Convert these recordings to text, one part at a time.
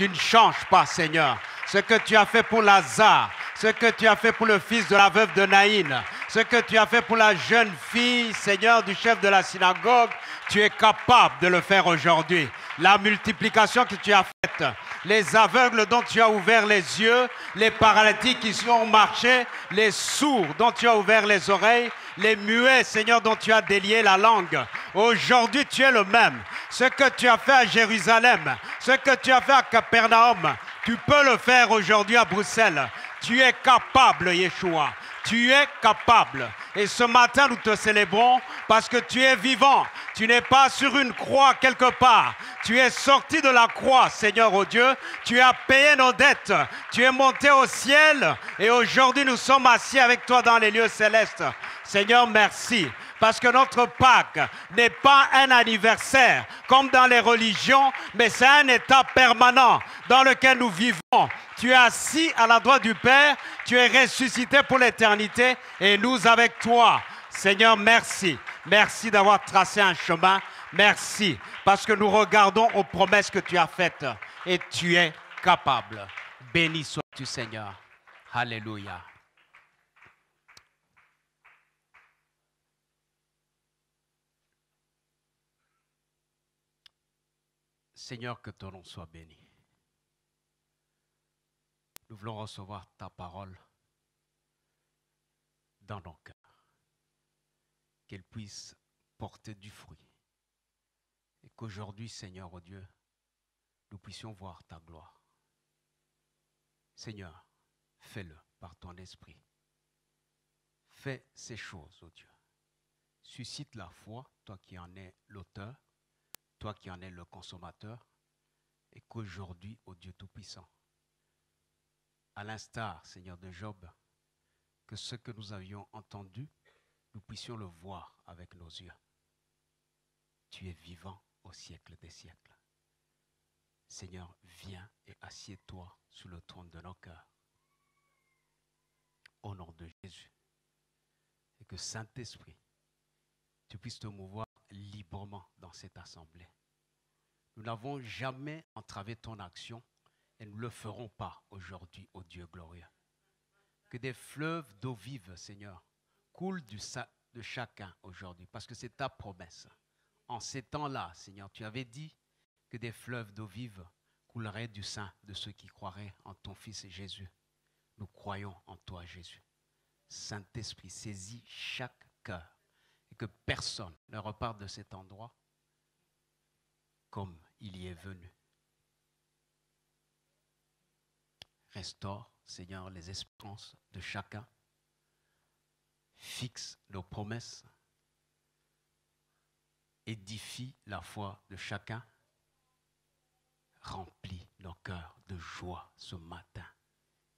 tu ne changes pas, Seigneur. Ce que tu as fait pour Lazare, ce que tu as fait pour le fils de la veuve de Naïn, ce que tu as fait pour la jeune fille, Seigneur, du chef de la synagogue, tu es capable de le faire aujourd'hui. La multiplication que tu as faite, les aveugles dont tu as ouvert les yeux, les paralytiques qui ont marché, les sourds dont tu as ouvert les oreilles, les muets, Seigneur, dont tu as délié la langue. Aujourd'hui, tu es le même. Ce que tu as fait à Jérusalem, ce que tu as fait à Capernaum, tu peux le faire aujourd'hui à Bruxelles. Tu es capable, Yeshua. Tu es capable. Et ce matin, nous te célébrons parce que tu es vivant. Tu n'es pas sur une croix quelque part. Tu es sorti de la croix, Seigneur, oh Dieu. Tu as payé nos dettes. Tu es monté au ciel. Et aujourd'hui, nous sommes assis avec toi dans les lieux célestes. Seigneur, merci. Parce que notre Pâques n'est pas un anniversaire comme dans les religions, mais c'est un état permanent dans lequel nous vivons. Tu es assis à la droite du Père, tu es ressuscité pour l'éternité et nous avec toi. Seigneur, merci. Merci d'avoir tracé un chemin. Merci parce que nous regardons aux promesses que tu as faites et tu es capable. Béni sois-tu, Seigneur. Alléluia. Seigneur, que ton nom soit béni. Nous voulons recevoir ta parole dans nos cœurs. Qu'elle puisse porter du fruit. Et qu'aujourd'hui, Seigneur, oh Dieu, nous puissions voir ta gloire. Seigneur, fais-le par ton esprit. Fais ces choses, oh Dieu. Suscite la foi, toi qui en es l'auteur, toi qui en es le consommateur, et qu'aujourd'hui, ô Dieu Tout-Puissant, à l'instar, Seigneur, de Job, que ce que nous avions entendu, nous puissions le voir avec nos yeux. Tu es vivant au siècle des siècles. Seigneur, viens et assieds-toi sur le trône de nos cœurs. Au nom de Jésus. Et que Saint-Esprit, tu puisses te mouvoir librement dans cette assemblée. Nous n'avons jamais entravé ton action et nous ne le ferons pas aujourd'hui, ô Dieu glorieux. Que des fleuves d'eau vive, Seigneur, coulent de chacun aujourd'hui, parce que c'est ta promesse. En ces temps-là, Seigneur, tu avais dit que des fleuves d'eau vive couleraient du sein de ceux qui croiraient en ton Fils Jésus. Nous croyons en toi, Jésus. Saint-Esprit, saisis chaque cœur et que personne ne reparte de cet endroit comme il y est venu. Restaure, Seigneur, les espérances de chacun. Fixe nos promesses. Édifie la foi de chacun. Remplis nos cœurs de joie ce matin.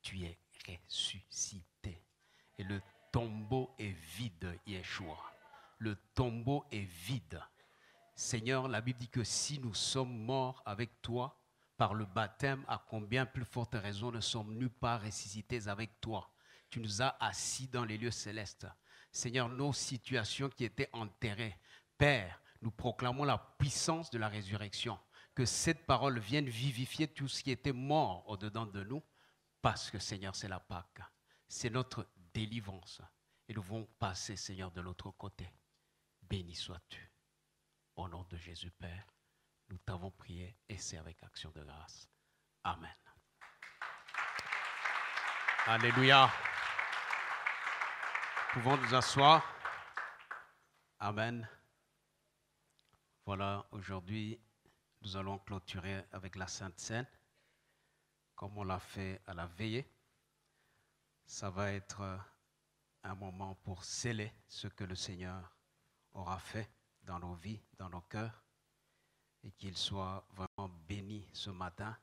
Tu es ressuscité. Et le tombeau est vide, Yeshua. Le tombeau est vide. Seigneur, la Bible dit que si nous sommes morts avec toi par le baptême, à combien plus forte raison ne sommes-nous pas ressuscités avec toi? Tu nous as assis dans les lieux célestes. Seigneur, nos situations qui étaient enterrées, Père, nous proclamons la puissance de la résurrection. Que cette parole vienne vivifier tout ce qui était mort au-dedans de nous, parce que, Seigneur, c'est la Pâque. C'est notre délivrance. Et nous voulons passer, Seigneur, de l'autre côté. Béni sois-tu. Au nom de Jésus, Père, nous t'avons prié et c'est avec action de grâce. Amen. Alléluia. Nous pouvons nous asseoir. Amen. Voilà, aujourd'hui, nous allons clôturer avec la Sainte Seine, comme on l'a fait à la veillée. Ça va être un moment pour sceller ce que le Seigneur aura fait dans nos vies, dans nos cœurs, et qu'il soit vraiment béni ce matin.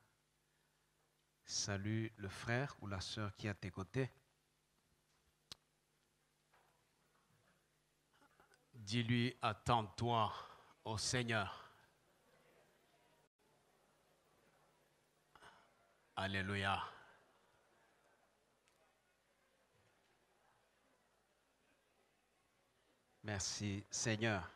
Salue le frère ou la sœur qui est à tes côtés. Dis-lui, attends-toi au Seigneur. Alléluia. Merci Seigneur.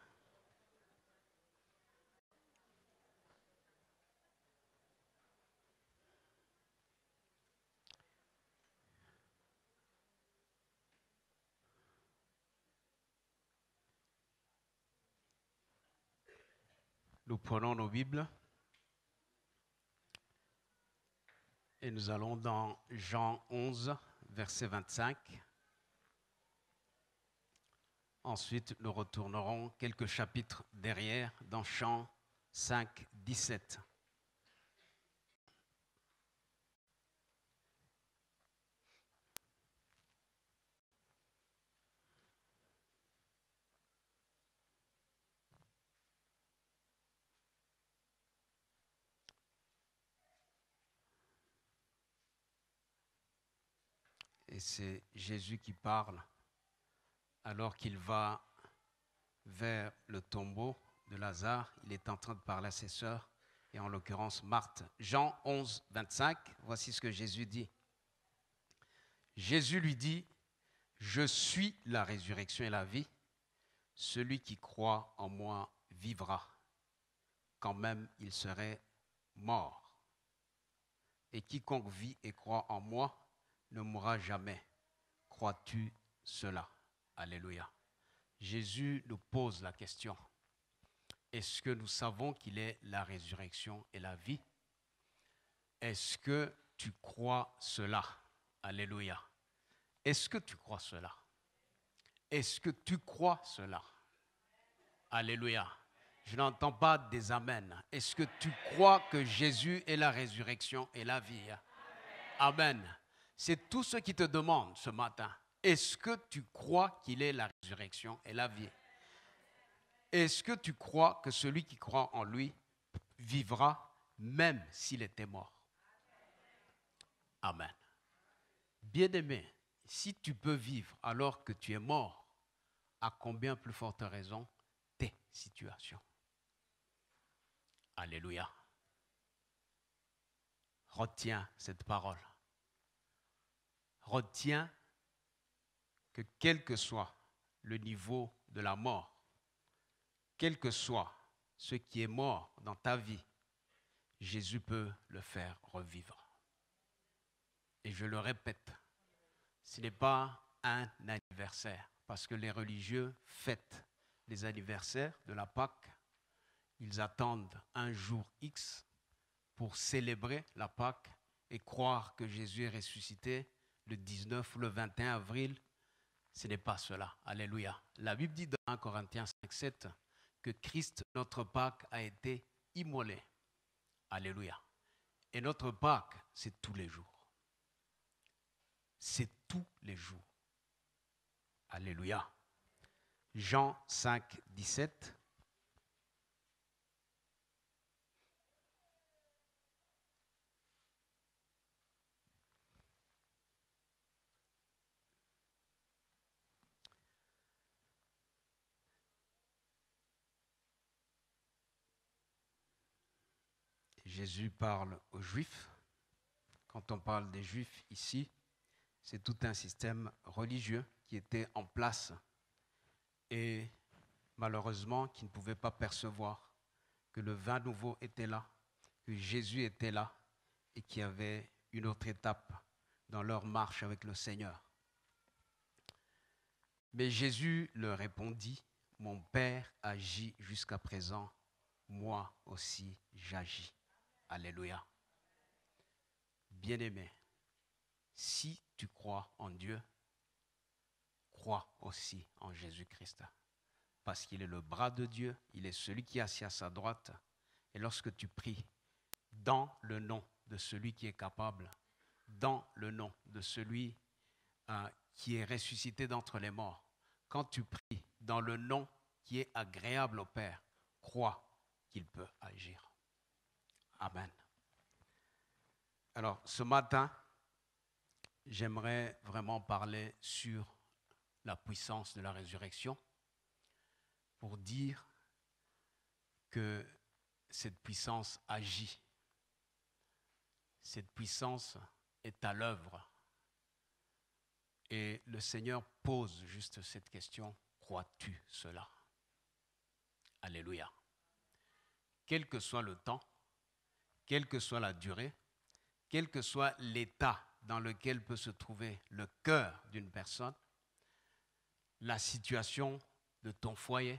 Nous prenons nos Bibles et nous allons dans Jean 11, verset 25. Ensuite, nous retournerons quelques chapitres derrière dans Jean 5, 17. Et c'est Jésus qui parle alors qu'il va vers le tombeau de Lazare. Il est en train de parler à ses sœurs, et en l'occurrence Marthe. Jean 11, 25, voici ce que Jésus dit. Jésus lui dit, « Je suis la résurrection et la vie. Celui qui croit en moi vivra, quand même il serait mort. Et quiconque vit et croit en moi ne mourra jamais. Crois-tu cela? » Alléluia. Jésus nous pose la question. Est-ce que nous savons qu'il est la résurrection et la vie? Est-ce que tu crois cela? Alléluia. Est-ce que tu crois cela? Est-ce que tu crois cela? Alléluia. Je n'entends pas des amens. Est-ce que tu crois que Jésus est la résurrection et la vie? Amen. C'est tout ce qui te demande ce matin. Est-ce que tu crois qu'il est la résurrection et la vie? Est-ce que tu crois que celui qui croit en lui vivra même s'il était mort? Amen. Bien-aimé, si tu peux vivre alors que tu es mort, à combien plus forte raison tes situations? Alléluia. Retiens cette parole. Retiens que quel que soit le niveau de la mort, quel que soit ce qui est mort dans ta vie, Jésus peut le faire revivre. Et je le répète, ce n'est pas un anniversaire, parce que les religieux fêtent les anniversaires de la Pâque. Ils attendent un jour X pour célébrer la Pâque et croire que Jésus est ressuscité le 19 ou le 21 avril. Ce n'est pas cela. Alléluia. La Bible dit dans 1 Corinthiens 5, 7 que Christ, notre Pâque, a été immolé. Alléluia. Et notre Pâque, c'est tous les jours. C'est tous les jours. Alléluia. Jean 5, 17. Jésus parle aux Juifs. Quand on parle des Juifs ici, c'est tout un système religieux qui était en place et malheureusement qui ne pouvait pas percevoir que le vin nouveau était là, que Jésus était là et qu'il y avait une autre étape dans leur marche avec le Seigneur. Mais Jésus leur répondit, « Mon Père agit jusqu'à présent, moi aussi j'agis. » Alléluia. Bien-aimé, si tu crois en Dieu, crois aussi en Jésus-Christ. Parce qu'il est le bras de Dieu, il est celui qui est assis à sa droite. Et lorsque tu pries dans le nom de celui qui est capable, dans le nom de celui qui est ressuscité d'entre les morts, quand tu pries dans le nom qui est agréable au Père, crois qu'il peut agir. Amen. Alors, ce matin, j'aimerais vraiment parler sur la puissance de la résurrection pour dire que cette puissance agit. Cette puissance est à l'œuvre. Et le Seigneur pose juste cette question, crois-tu cela? Alléluia. Quel que soit le temps, quelle que soit la durée, quel que soit l'état dans lequel peut se trouver le cœur d'une personne, la situation de ton foyer,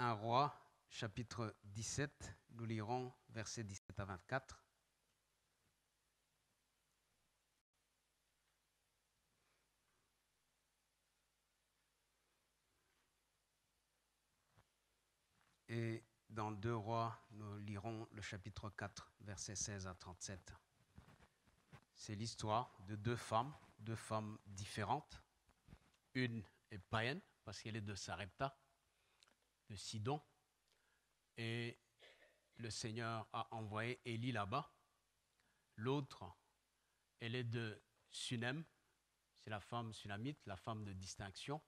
1 Roi, chapitre 17, nous lirons versets 17 à 24. Et dans 2 Rois, nous lirons le chapitre 4, versets 16 à 37. C'est l'histoire de deux femmes différentes. Une est païenne, parce qu'elle est de Sarepta, de Sidon. Et le Seigneur a envoyé Élie là-bas. L'autre, elle est de Sunem, c'est la femme sunamite, la femme de distinction.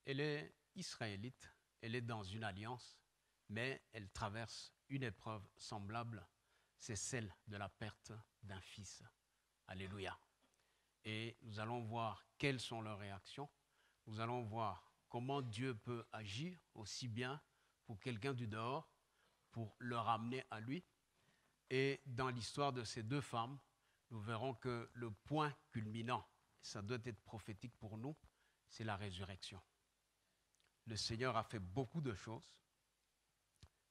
Elle est israélite, elle est dans une alliance, mais elle traverse une épreuve semblable, c'est celle de la perte d'un fils. Alléluia. Et nous allons voir quelles sont leurs réactions. Nous allons voir comment Dieu peut agir aussi bien pour quelqu'un du dehors, pour le ramener à lui. Et dans l'histoire de ces deux femmes, nous verrons que le point culminant, ça doit être prophétique pour nous, c'est la résurrection. Le Seigneur a fait beaucoup de choses,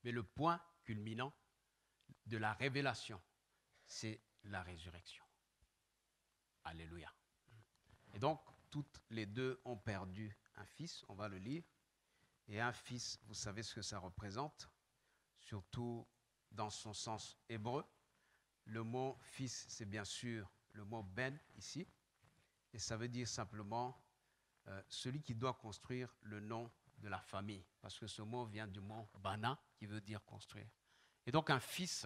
mais le point culminant de la révélation, c'est la résurrection. Alléluia. Et donc, toutes les deux ont perdu un fils, on va le lire. Et un fils, vous savez ce que ça représente, surtout dans son sens hébreu. Le mot fils, c'est bien sûr le mot ben ici. Et ça veut dire simplement celui qui doit construire le nom de la famille. Parce que ce mot vient du mot bana, qui veut dire construire. Et donc un fils,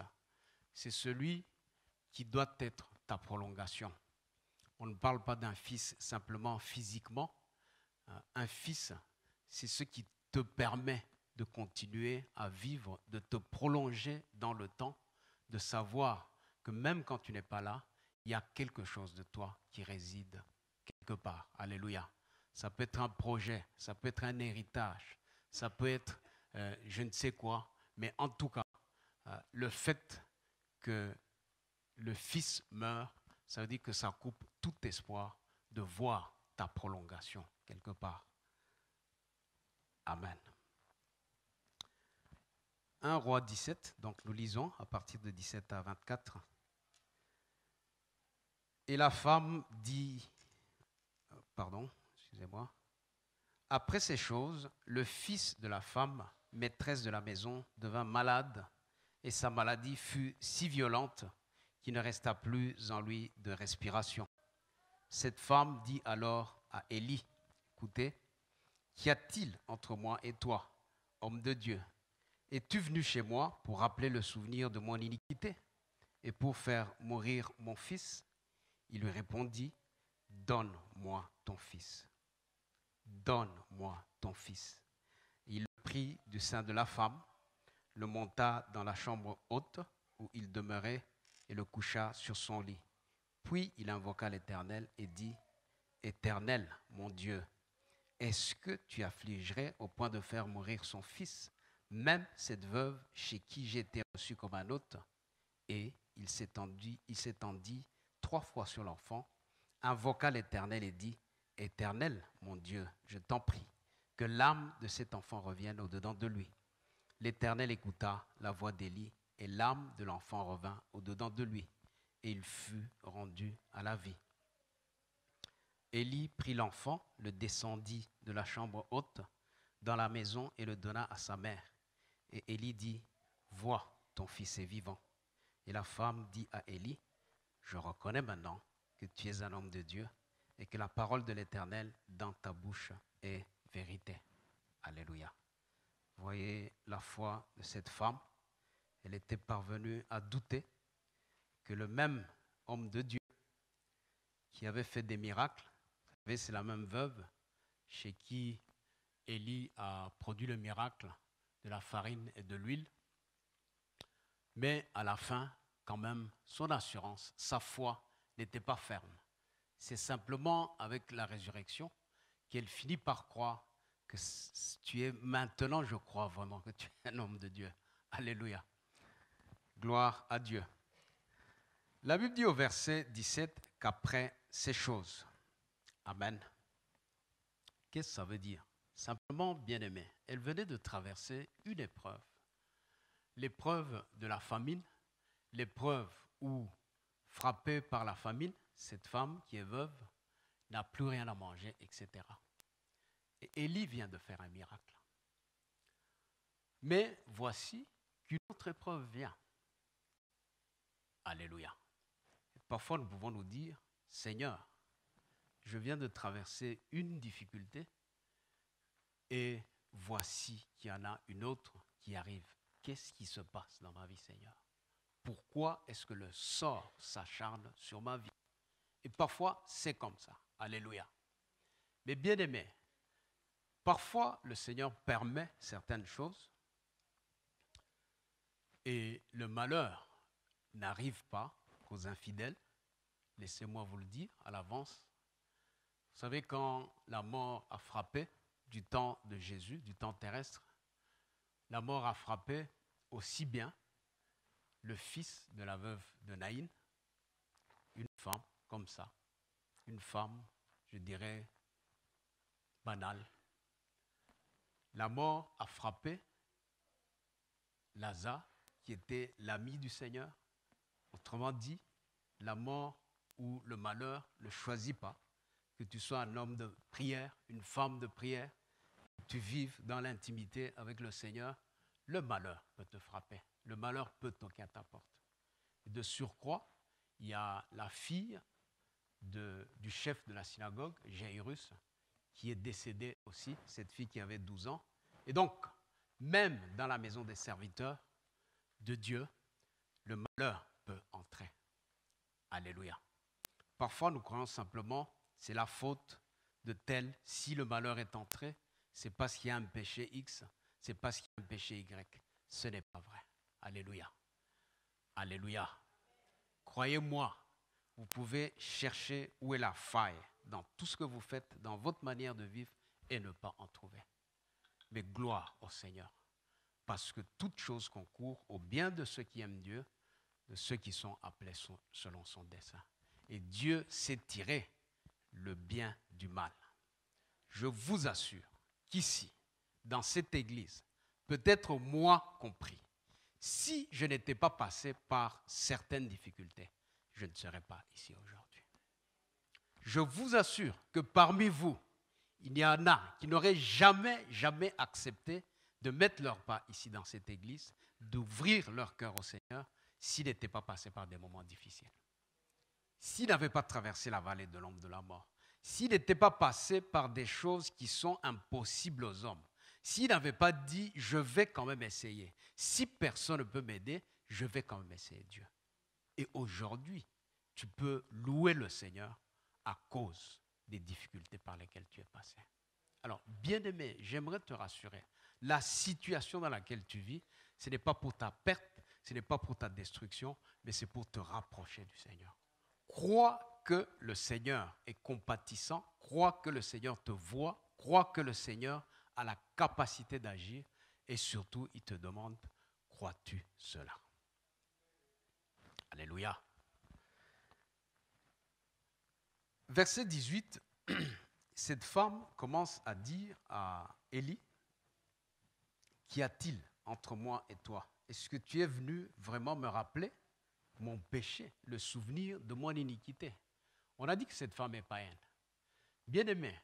c'est celui qui doit être ta prolongation. On ne parle pas d'un fils simplement physiquement. Un fils, c'est ce qui te permet de continuer à vivre, de te prolonger dans le temps, de savoir que même quand tu n'es pas là, il y a quelque chose de toi qui réside quelque part. Alléluia. Ça peut être un projet, ça peut être un héritage, ça peut être je ne sais quoi, mais en tout cas, le fait que le fils meurt, ça veut dire que ça coupe tout espoir de voir ta prolongation quelque part. Amen. 1 Roi 17, donc nous lisons à partir de 17 à 24. Et la femme dit, après ces choses, le fils de la femme, maîtresse de la maison, devint malade, et sa maladie fut si violente qu'il ne resta plus en lui de respiration. Cette femme dit alors à Élie, écoutez, qu'y a-t-il entre moi et toi, homme de Dieu? Es-tu venu chez moi pour rappeler le souvenir de mon iniquité et pour faire mourir mon fils? Il lui répondit, donne-moi ton fils. Donne-moi ton fils. Il le prit du sein de la femme, le monta dans la chambre haute où il demeurait et le coucha sur son lit. Puis il invoqua l'Éternel et dit, Éternel, mon Dieu, est-ce que tu affligerais au point de faire mourir son fils, même cette veuve chez qui j'ai été reçu comme un hôte? Et il s'étendit 3 fois sur l'enfant, invoqua l'Éternel et dit, Éternel, mon Dieu, je t'en prie, que l'âme de cet enfant revienne au-dedans de lui. L'Éternel écouta la voix d'Élie, et l'âme de l'enfant revint au-dedans de lui, et il fut rendu à la vie. Élie prit l'enfant, le descendit de la chambre haute dans la maison et le donna à sa mère. Et Élie dit, vois, ton fils est vivant. Et la femme dit à Élie, je reconnais maintenant que tu es un homme de Dieu et que la parole de l'Éternel dans ta bouche est vérité. Alléluia. Vous voyez la foi de cette femme. Elle était parvenue à douter que le même homme de Dieu qui avait fait des miracles, vous savez, c'est la même veuve chez qui Élie a produit le miracle de la farine et de l'huile. Mais à la fin, quand même, son assurance, sa foi n'était pas ferme. C'est simplement avec la résurrection qu'elle finit par croire que tu es maintenant, je crois vraiment que tu es un homme de Dieu. Alléluia. Gloire à Dieu. La Bible dit au verset 17 qu'après ces choses, Amen. Qu'est-ce que ça veut dire? Simplement, bien-aimée, elle venait de traverser une épreuve. L'épreuve de la famine, l'épreuve où, frappée par la famine, cette femme qui est veuve n'a plus rien à manger, etc. Et Élie vient de faire un miracle. Mais voici qu'une autre épreuve vient. Alléluia. Et parfois, nous pouvons nous dire, Seigneur, je viens de traverser une difficulté et voici qu'il y en a une autre qui arrive. Qu'est-ce qui se passe dans ma vie, Seigneur? Pourquoi est-ce que le sort s'acharne sur ma vie? Et parfois, c'est comme ça. Alléluia. Mais bien aimé, parfois, le Seigneur permet certaines choses et le malheur n'arrive pas aux infidèles. Laissez-moi vous le dire à l'avance. Vous savez, quand la mort a frappé du temps de Jésus, du temps terrestre, la mort a frappé aussi bien le fils de la veuve de Naïn, une femme comme ça, une femme, je dirais, banale. La mort a frappé Lazare, qui était l'ami du Seigneur. Autrement dit, la mort ou le malheur ne choisit pas. Que tu sois un homme de prière, une femme de prière, que tu vives dans l'intimité avec le Seigneur, le malheur peut te frapper. Le malheur peut toquer à ta porte. Et de surcroît, il y a la fille du chef de la synagogue, Jairus, qui est décédée aussi, cette fille qui avait 12 ans. Et donc, même dans la maison des serviteurs de Dieu, le malheur peut entrer. Alléluia. Parfois, nous croyons simplement c'est la faute de tel. Si le malheur est entré, c'est parce qu'il y a un péché X, c'est parce qu'il y a un péché Y. Ce n'est pas vrai. Alléluia. Alléluia. Croyez-moi, vous pouvez chercher où est la faille dans tout ce que vous faites, dans votre manière de vivre, et ne pas en trouver. Mais gloire au Seigneur. Parce que toute chose concourt au bien de ceux qui aiment Dieu, de ceux qui sont appelés selon son dessein. Et Dieu sait tirer le bien du mal. Je vous assure qu'ici, dans cette église, peut-être moi compris, si je n'étais pas passé par certaines difficultés, je ne serais pas ici aujourd'hui. Je vous assure que parmi vous, il y en a qui n'auraient jamais accepté de mettre leur pas ici dans cette église, d'ouvrir leur cœur au Seigneur, s'ils n'étaient pas passés par des moments difficiles. S'ils n'avaient pas traversé la vallée de l'ombre de la mort, s'ils n'étaient pas passés par des choses qui sont impossibles aux hommes, s'ils n'avaient pas dit « je vais quand même essayer », si personne ne peut m'aider, je vais quand même essayer Dieu. Et aujourd'hui, tu peux louer le Seigneur à cause des difficultés par lesquelles tu es passé. Alors, bien-aimé, j'aimerais te rassurer. La situation dans laquelle tu vis, ce n'est pas pour ta perte, ce n'est pas pour ta destruction, mais c'est pour te rapprocher du Seigneur. Crois que le Seigneur est compatissant, crois que le Seigneur te voit, crois que le Seigneur a la capacité d'agir et surtout, il te demande, crois-tu cela? Alléluia. Verset 18, cette femme commence à dire à Élie, qu'y a-t-il entre moi et toi? Est-ce que tu es venu vraiment me rappeler mon péché, le souvenir de mon iniquité? On a dit que cette femme est païenne. Bien-aimé,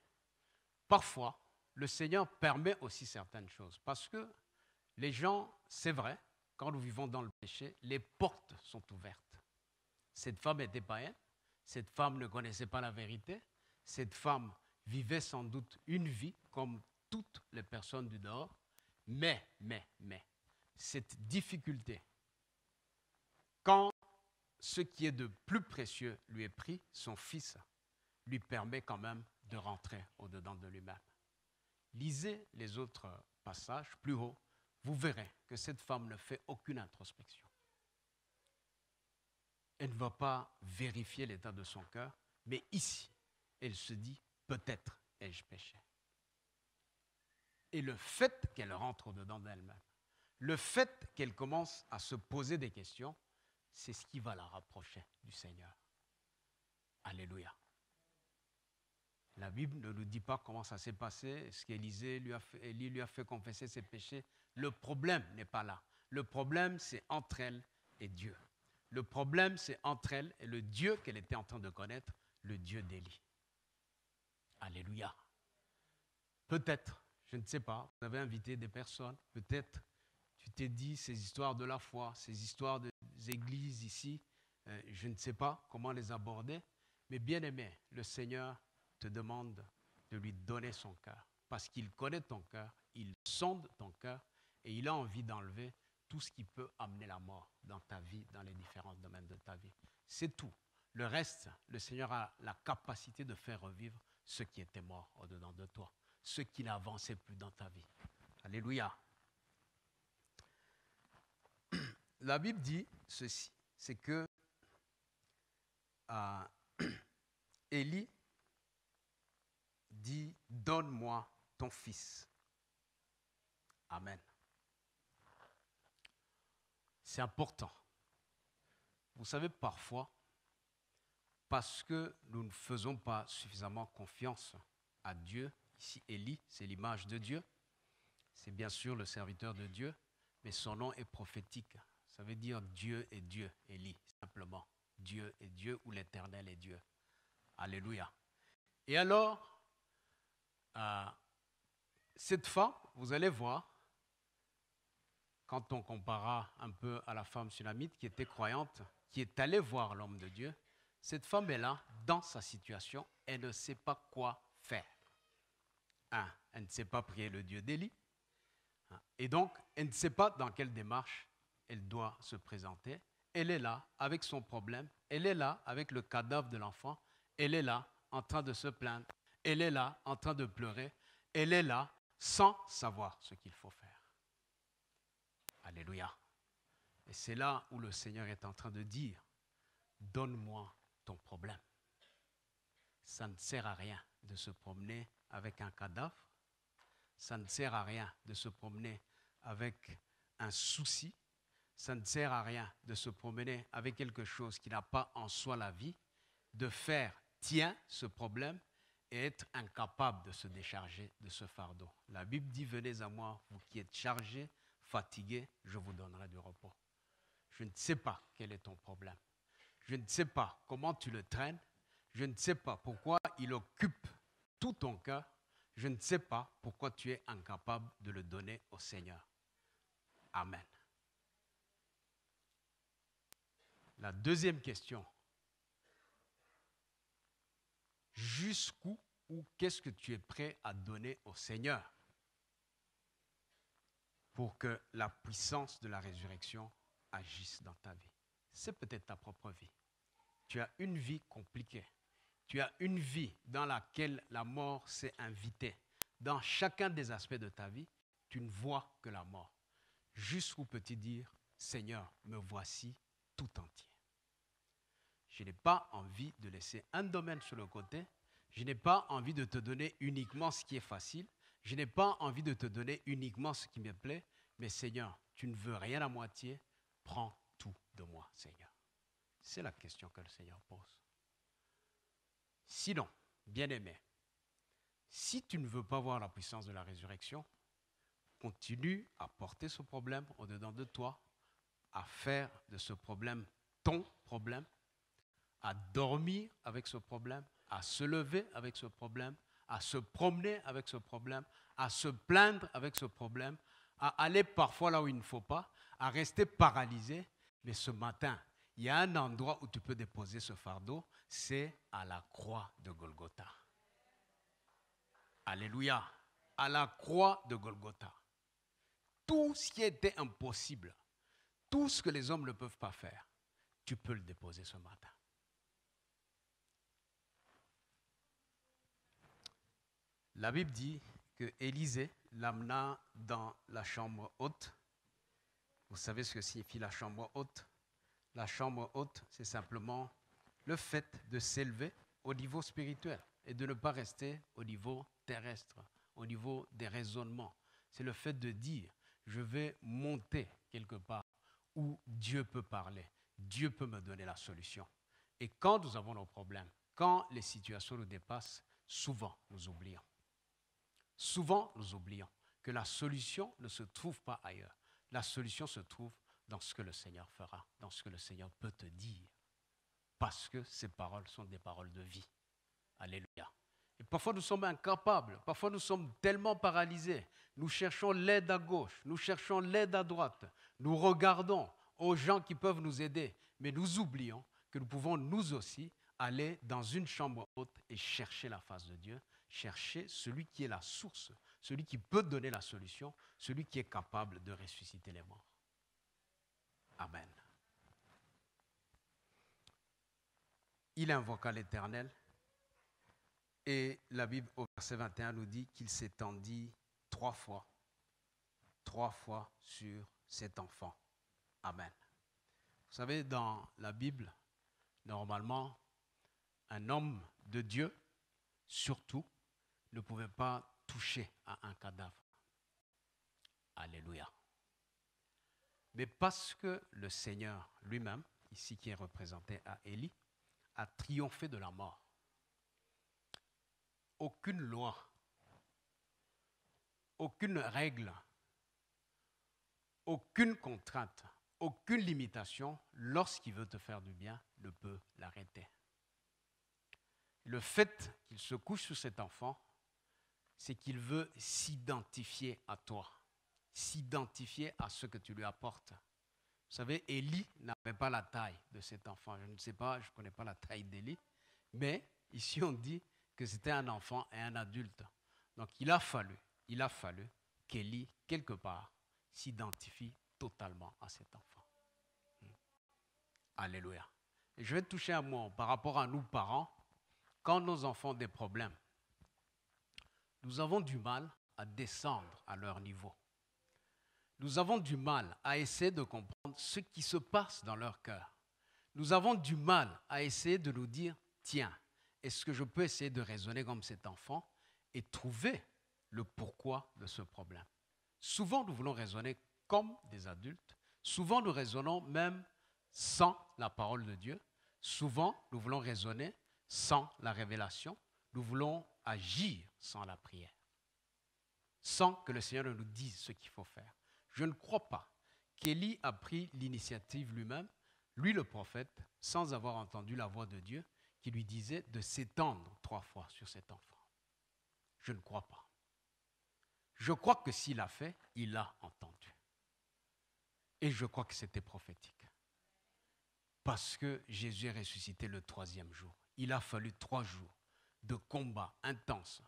parfois, le Seigneur permet aussi certaines choses. Parce que les gens, c'est vrai, quand nous vivons dans le péché, les portes sont ouvertes. Cette femme était païenne, cette femme ne connaissait pas la vérité, cette femme vivait sans doute une vie comme toutes les personnes du dehors, mais, cette difficulté, quand ce qui est de plus précieux lui est pris, son fils, lui permet quand même de rentrer au-dedans de lui-même. Lisez les autres passages plus haut, vous verrez que cette femme ne fait aucune introspection. Elle ne va pas vérifier l'état de son cœur, mais ici, elle se dit, peut-être ai-je péché. Et le fait qu'elle rentre au-dedans d'elle-même, le fait qu'elle commence à se poser des questions, c'est ce qui va la rapprocher du Seigneur. Alléluia. La Bible ne nous dit pas comment ça s'est passé, est-ce qu'Élie lui a fait confesser ses péchés. Le problème n'est pas là. Le problème, c'est entre elle et Dieu. Le problème, c'est entre elle et le Dieu qu'elle était en train de connaître, le Dieu d'Élie. Alléluia. Peut-être, je ne sais pas, vous avez invité des personnes, peut-être tu t'es dit ces histoires de la foi, ces histoires des églises ici, je ne sais pas comment les aborder, mais bien aimé, le Seigneur te demande de lui donner son cœur, parce qu'il connaît ton cœur, il sonde ton cœur et il a envie d'enlever tout ce qui peut amener la mort dans ta vie, dans les différents domaines de ta vie. C'est tout. Le reste, le Seigneur a la capacité de faire revivre ce qui était mort au-dedans de toi, ce qui n'avançait plus dans ta vie. Alléluia. La Bible dit ceci, c'est que Élie dit, donne-moi ton fils. Amen. C'est important. Vous savez, parfois, parce que nous ne faisons pas suffisamment confiance à Dieu, ici Élie, c'est l'image de Dieu, c'est bien sûr le serviteur de Dieu, mais son nom est prophétique. Ça veut dire Dieu est Dieu, Élie, simplement. Dieu est Dieu ou l'Éternel est Dieu. Alléluia. Et alors, cette femme, vous allez voir, quand on compara un peu à la femme sunamite qui était croyante, qui est allée voir l'homme de Dieu, cette femme est là, dans sa situation, elle ne sait pas quoi faire. Elle ne sait pas prier le Dieu d'Élie, et donc elle ne sait pas dans quelle démarche elle doit se présenter. Elle est là avec son problème, elle est là avec le cadavre de l'enfant, elle est là en train de se plaindre, elle est là en train de pleurer, elle est là sans savoir ce qu'il faut faire. Alléluia. Et c'est là où le Seigneur est en train de dire, donne-moi ton problème. Ça ne sert à rien de se promener avec un cadavre, ça ne sert à rien de se promener avec un souci, ça ne sert à rien de se promener avec quelque chose qui n'a pas en soi la vie, de faire tien ce problème et être incapable de se décharger de ce fardeau. La Bible dit, venez à moi, vous qui êtes chargés, fatigués, je vous donnerai du repos. Je ne sais pas quel est ton problème. Je ne sais pas comment tu le traînes. Je ne sais pas pourquoi il occupe tout ton cœur. Je ne sais pas pourquoi tu es incapable de le donner au Seigneur. Amen. La deuxième question. Jusqu'où ou qu'est-ce que tu es prêt à donner au Seigneur pour que la puissance de la résurrection agisse dans ta vie? C'est peut-être ta propre vie. Tu as une vie compliquée. Tu as une vie dans laquelle la mort s'est invitée. Dans chacun des aspects de ta vie, tu ne vois que la mort. Jusqu'où peux-tu dire, Seigneur, me voici tout entier. Je n'ai pas envie de laisser un domaine sur le côté. Je n'ai pas envie de te donner uniquement ce qui est facile. Je n'ai pas envie de te donner uniquement ce qui me plaît. Mais Seigneur, tu ne veux rien à moitié. Prends tout de moi, Seigneur. C'est la question que le Seigneur pose. Sinon, bien-aimé, si tu ne veux pas voir la puissance de la résurrection, continue à porter ce problème au-dedans de toi, à faire de ce problème ton problème, à dormir avec ce problème, à se lever avec ce problème, à se promener avec ce problème, à se plaindre avec ce problème, à aller parfois là où il ne faut pas, à rester paralysé. Mais ce matin, il y a un endroit où tu peux déposer ce fardeau, c'est à la croix de Golgotha. Alléluia. À la croix de Golgotha. Tout ce qui était impossible, tout ce que les hommes ne peuvent pas faire, tu peux le déposer ce matin. La Bible dit que Élisée l'amena dans la chambre haute. Vous savez ce que signifie la chambre haute? La chambre haute, c'est simplement le fait de s'élever au niveau spirituel et de ne pas rester au niveau terrestre, au niveau des raisonnements. C'est le fait de dire, je vais monter quelque part où Dieu peut parler, Dieu peut me donner la solution. Et quand nous avons nos problèmes, quand les situations nous dépassent, Souvent, nous oublions. Souvent, nous oublions que la solution ne se trouve pas ailleurs. La solution se trouve dans ce que le Seigneur fera, dans ce que le Seigneur peut te dire. Parce que ces paroles sont des paroles de vie. Alléluia. Et parfois, nous sommes incapables. Parfois, nous sommes tellement paralysés. Nous cherchons l'aide à gauche. Nous cherchons l'aide à droite. Nous regardons aux gens qui peuvent nous aider. Mais nous oublions que nous pouvons nous aussi aller dans une chambre haute et chercher la face de Dieu, chercher celui qui est la source, celui qui peut donner la solution, celui qui est capable de ressusciter les morts. Amen. Il invoqua l'Éternel et la Bible au verset 21 nous dit qu'il s'étendit 3 fois sur cet enfant. Amen. Vous savez, dans la Bible, normalement, un homme de Dieu, surtout, ne pouvait pas toucher à un cadavre. Alléluia. Mais parce que le Seigneur lui-même, ici qui est représenté à Élie, a triomphé de la mort, aucune loi, aucune règle, aucune contrainte, aucune limitation, lorsqu'il veut te faire du bien, ne peut l'arrêter. Le fait qu'il se couche sur cet enfant, c'est qu'il veut s'identifier à toi, s'identifier à ce que tu lui apportes. Vous savez, Élie n'avait pas la taille de cet enfant. Je ne sais pas, je ne connais pas la taille d'Élie, mais ici on dit que c'était un enfant et un adulte. Donc il a fallu qu'Élie, quelque part, s'identifie totalement à cet enfant. Alléluia. Et je vais toucher un mot par rapport à nous parents. Quand nos enfants ont des problèmes, nous avons du mal à descendre à leur niveau. Nous avons du mal à essayer de comprendre ce qui se passe dans leur cœur. Nous avons du mal à essayer de nous dire, tiens, est-ce que je peux essayer de raisonner comme cet enfant et trouver le pourquoi de ce problème? Souvent, nous voulons raisonner comme des adultes. Souvent, nous raisonnons même sans la parole de Dieu. Souvent, nous voulons raisonner sans la révélation. Nous voulons agir sans la prière, sans que le Seigneur nous dise ce qu'il faut faire. Je ne crois pas qu'Élie a pris l'initiative lui-même, lui le prophète, sans avoir entendu la voix de Dieu qui lui disait de s'étendre 3 fois sur cet enfant. Je ne crois pas. Je crois que s'il l'a fait, il l'a entendu. Et je crois que c'était prophétique. Parce que Jésus est ressuscité le 3e jour. Il a fallu 3 jours de combat intense.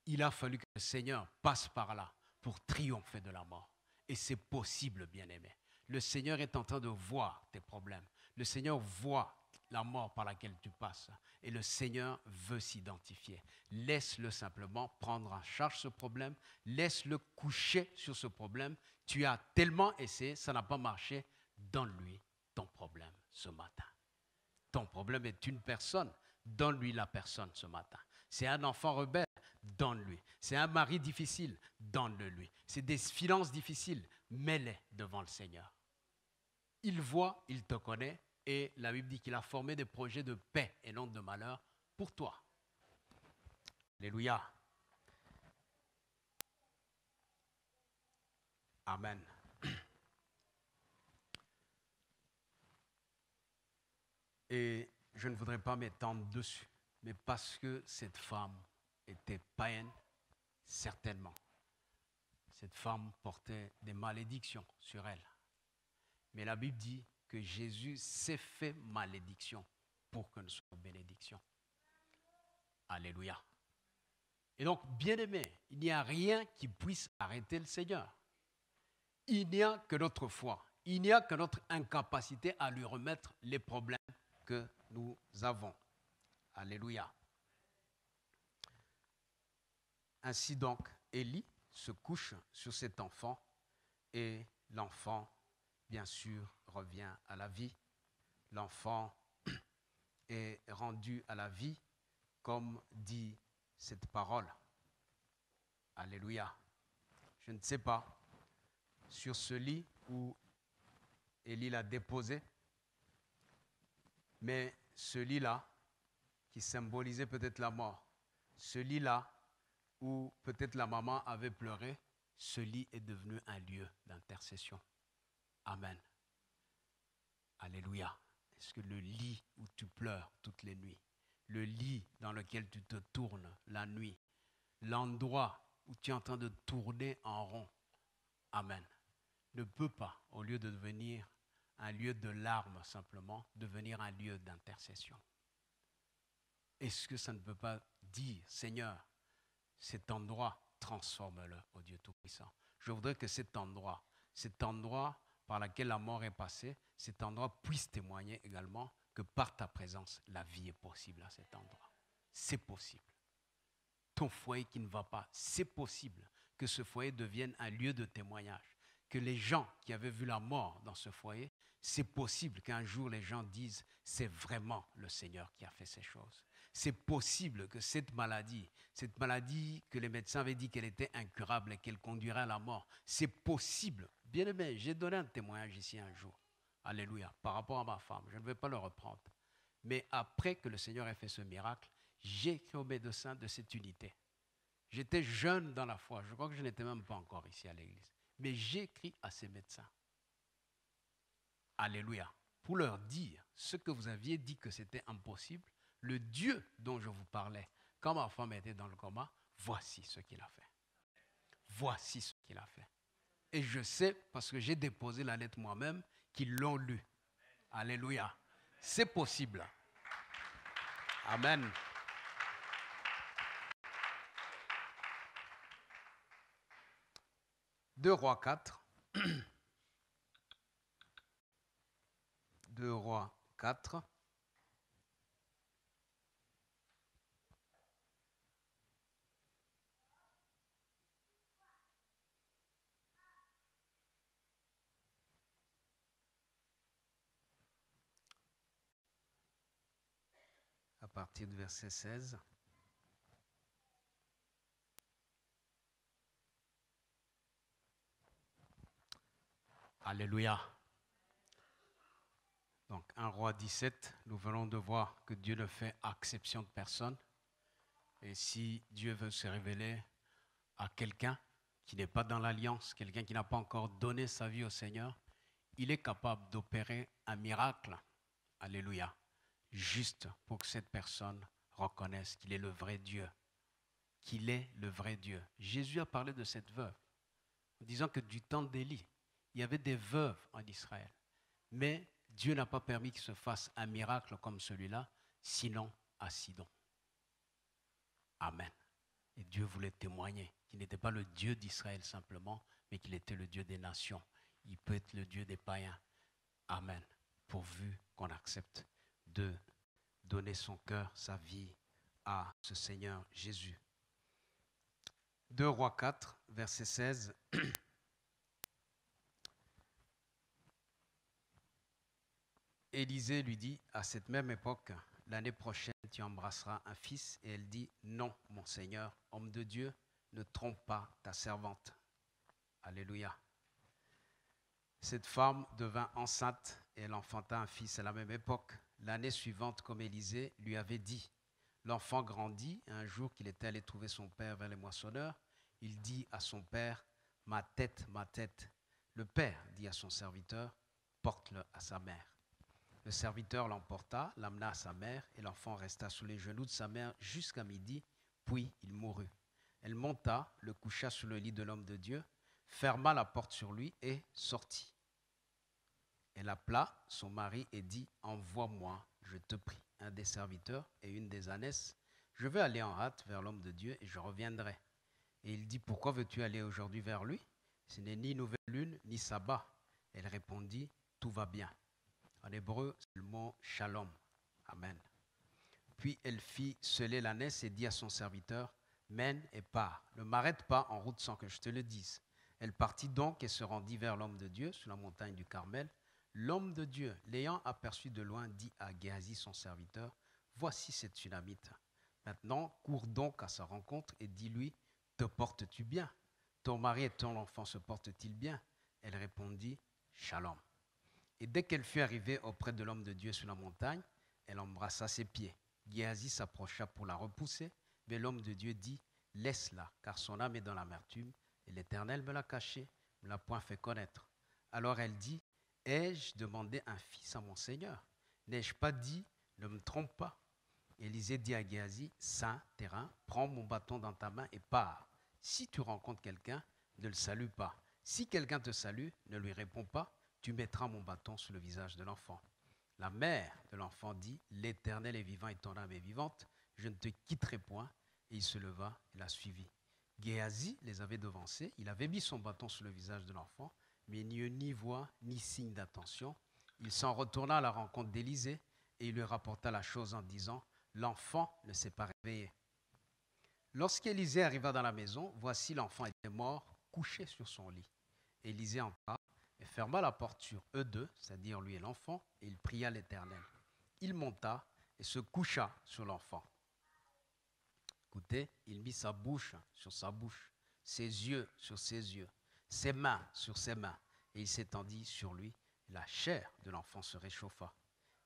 Il a fallu que le Seigneur passe par là pour triompher de la mort. Et c'est possible, bien-aimé. Le Seigneur est en train de voir tes problèmes. Le Seigneur voit la mort par laquelle tu passes. Et le Seigneur veut s'identifier. Laisse-le simplement prendre en charge ce problème. Laisse-le coucher sur ce problème. Tu as tellement essayé, ça n'a pas marché. Donne-lui ton problème ce matin. Ton problème est une personne. Donne-lui la personne ce matin. C'est un enfant rebelle, donne-lui. C'est un mari difficile, donne-le-lui. C'est des finances difficiles, mets-les devant le Seigneur. Il voit, il te connaît, et la Bible dit qu'il a formé des projets de paix et non de malheur pour toi. Alléluia. Amen. Et je ne voudrais pas m'étendre dessus, mais parce que cette femme était païenne, certainement. Cette femme portait des malédictions sur elle. Mais la Bible dit que Jésus s'est fait malédiction pour que nous soyons bénédictions. Alléluia. Et donc, bien-aimé, il n'y a rien qui puisse arrêter le Seigneur. Il n'y a que notre foi. Il n'y a que notre incapacité à lui remettre les problèmes que nous avons. Alléluia. Ainsi donc, Élie se couche sur cet enfant et l'enfant, bien sûr, revient à la vie. L'enfant est rendu à la vie, comme dit cette parole. Alléluia. Je ne sais pas, sur ce lit où Élie l'a déposé, mais ce lit-là, qui symbolisait peut-être la mort, ce lit-là, où peut-être la maman avait pleuré, ce lit est devenu un lieu d'intercession. Amen. Alléluia. Est-ce que le lit où tu pleures toutes les nuits, le lit dans lequel tu te tournes la nuit, l'endroit où tu es en train de tourner en rond, amen, ne peut pas, au lieu de devenir un lieu de larmes simplement, devenir un lieu d'intercession. Est-ce que ça ne peut pas dire, Seigneur, cet endroit, transforme-le, ô Dieu Tout-Puissant. Je voudrais que cet endroit par lequel la mort est passée, cet endroit puisse témoigner également que par ta présence, la vie est possible à cet endroit. C'est possible. Ton foyer qui ne va pas, c'est possible que ce foyer devienne un lieu de témoignage. Que les gens qui avaient vu la mort dans ce foyer, c'est possible qu'un jour les gens disent, c'est vraiment le Seigneur qui a fait ces choses. C'est possible que cette maladie que les médecins avaient dit qu'elle était incurable et qu'elle conduirait à la mort, c'est possible. Bien aimé, j'ai donné un témoignage ici un jour. Alléluia. Par rapport à ma femme, je ne vais pas le reprendre. Mais après que le Seigneur ait fait ce miracle, j'ai écrit au médecin de cette unité. J'étais jeune dans la foi. Je crois que je n'étais même pas encore ici à l'église. Mais j'ai écrit à ces médecins. Alléluia. Pour leur dire ce que vous aviez dit que c'était impossible, le Dieu dont je vous parlais, quand ma femme était dans le coma, voici ce qu'il a fait. Voici ce qu'il a fait. Et je sais, parce que j'ai déposé la lettre moi-même, qu'ils l'ont lu. Alléluia. C'est possible. Amen. Deux Rois 4. 2 Rois 4. À partir du verset 16. Alléluia. Donc, 1 Roi 17, nous venons de voir que Dieu ne fait exception de personne. Et si Dieu veut se révéler à quelqu'un qui n'est pas dans l'alliance, quelqu'un qui n'a pas encore donné sa vie au Seigneur, il est capable d'opérer un miracle. Alléluia. Juste pour que cette personne reconnaisse qu'il est le vrai Dieu. Qu'il est le vrai Dieu. Jésus a parlé de cette veuve, en disant que du temps d'Élie, il y avait des veuves en Israël. Mais Dieu n'a pas permis qu'il se fasse un miracle comme celui-là, sinon à Sidon. Amen. Et Dieu voulait témoigner qu'il n'était pas le Dieu d'Israël simplement, mais qu'il était le Dieu des nations. Il peut être le Dieu des païens. Amen. Pourvu qu'on accepte de donner son cœur, sa vie à ce Seigneur Jésus. 2 Rois 4, verset 16. Élisée lui dit, à cette même époque, l'année prochaine, tu embrasseras un fils. Et elle dit, non, mon Seigneur, homme de Dieu, ne trompe pas ta servante. Alléluia. Cette femme devint enceinte et elle enfanta un fils à la même époque. L'année suivante, comme Élisée lui avait dit, l'enfant grandit. Un jour qu'il était allé trouver son père vers les moissonneurs, il dit à son père, ma tête, ma tête. Le père dit à son serviteur, porte-le à sa mère. Le serviteur l'emporta, l'amena à sa mère, et l'enfant resta sous les genoux de sa mère jusqu'à midi, puis il mourut. Elle monta, le coucha sous le lit de l'homme de Dieu, ferma la porte sur lui et sortit. Elle appela son mari et dit, envoie-moi, je te prie, un des serviteurs et une des ânesses. Je vais aller en hâte vers l'homme de Dieu et je reviendrai. Et il dit, pourquoi veux-tu aller aujourd'hui vers lui? Ce n'est ni nouvelle lune, ni sabbat. Elle répondit, tout va bien. En hébreu, c'est le mot shalom. Amen. Puis elle fit sceller l'ânesse et dit à son serviteur, mène et pars. Ne m'arrête pas en route sans que je te le dise. Elle partit donc et se rendit vers l'homme de Dieu sur la montagne du Carmel. L'homme de Dieu, l'ayant aperçu de loin, dit à Géasi son serviteur, voici cette Sunamite. Maintenant, cours donc à sa rencontre et dis-lui, te portes-tu bien? Ton mari et ton enfant se portent-ils bien? Elle répondit, shalom. Et dès qu'elle fut arrivée auprès de l'homme de Dieu sur la montagne, elle embrassa ses pieds. Géasi s'approcha pour la repousser. Mais l'homme de Dieu dit, laisse-la, car son âme est dans l'amertume, et l'Éternel me l'a cachée, ne me l'a point fait connaître. Alors elle dit, ai-je demandé un fils à mon Seigneur? N'ai-je pas dit, ne me trompe pas? Élisée dit à Géasi, saint, terrain, prends mon bâton dans ta main et pars. Si tu rencontres quelqu'un, ne le salue pas. Si quelqu'un te salue, ne lui réponds pas, tu mettras mon bâton sur le visage de l'enfant. La mère de l'enfant dit, l'Éternel est vivant et ton âme est vivante, je ne te quitterai point. Et il se leva et la suivit. Géasi les avait devancés, il avait mis son bâton sur le visage de l'enfant, mais il n'y eut ni voix ni signe d'attention. Il s'en retourna à la rencontre d'Élisée et il lui rapporta la chose en disant, l'enfant ne s'est pas réveillé. Lorsqu'Élisée arriva dans la maison, voici l'enfant était mort, couché sur son lit. Élisée entra et ferma la porte sur eux deux, c'est-à-dire lui et l'enfant, et il pria l'Éternel. Il monta et se coucha sur l'enfant. Écoutez, il mit sa bouche sur sa bouche, ses yeux sur ses yeux, ses mains sur ses mains, et il s'étendit sur lui. La chair de l'enfant se réchauffa.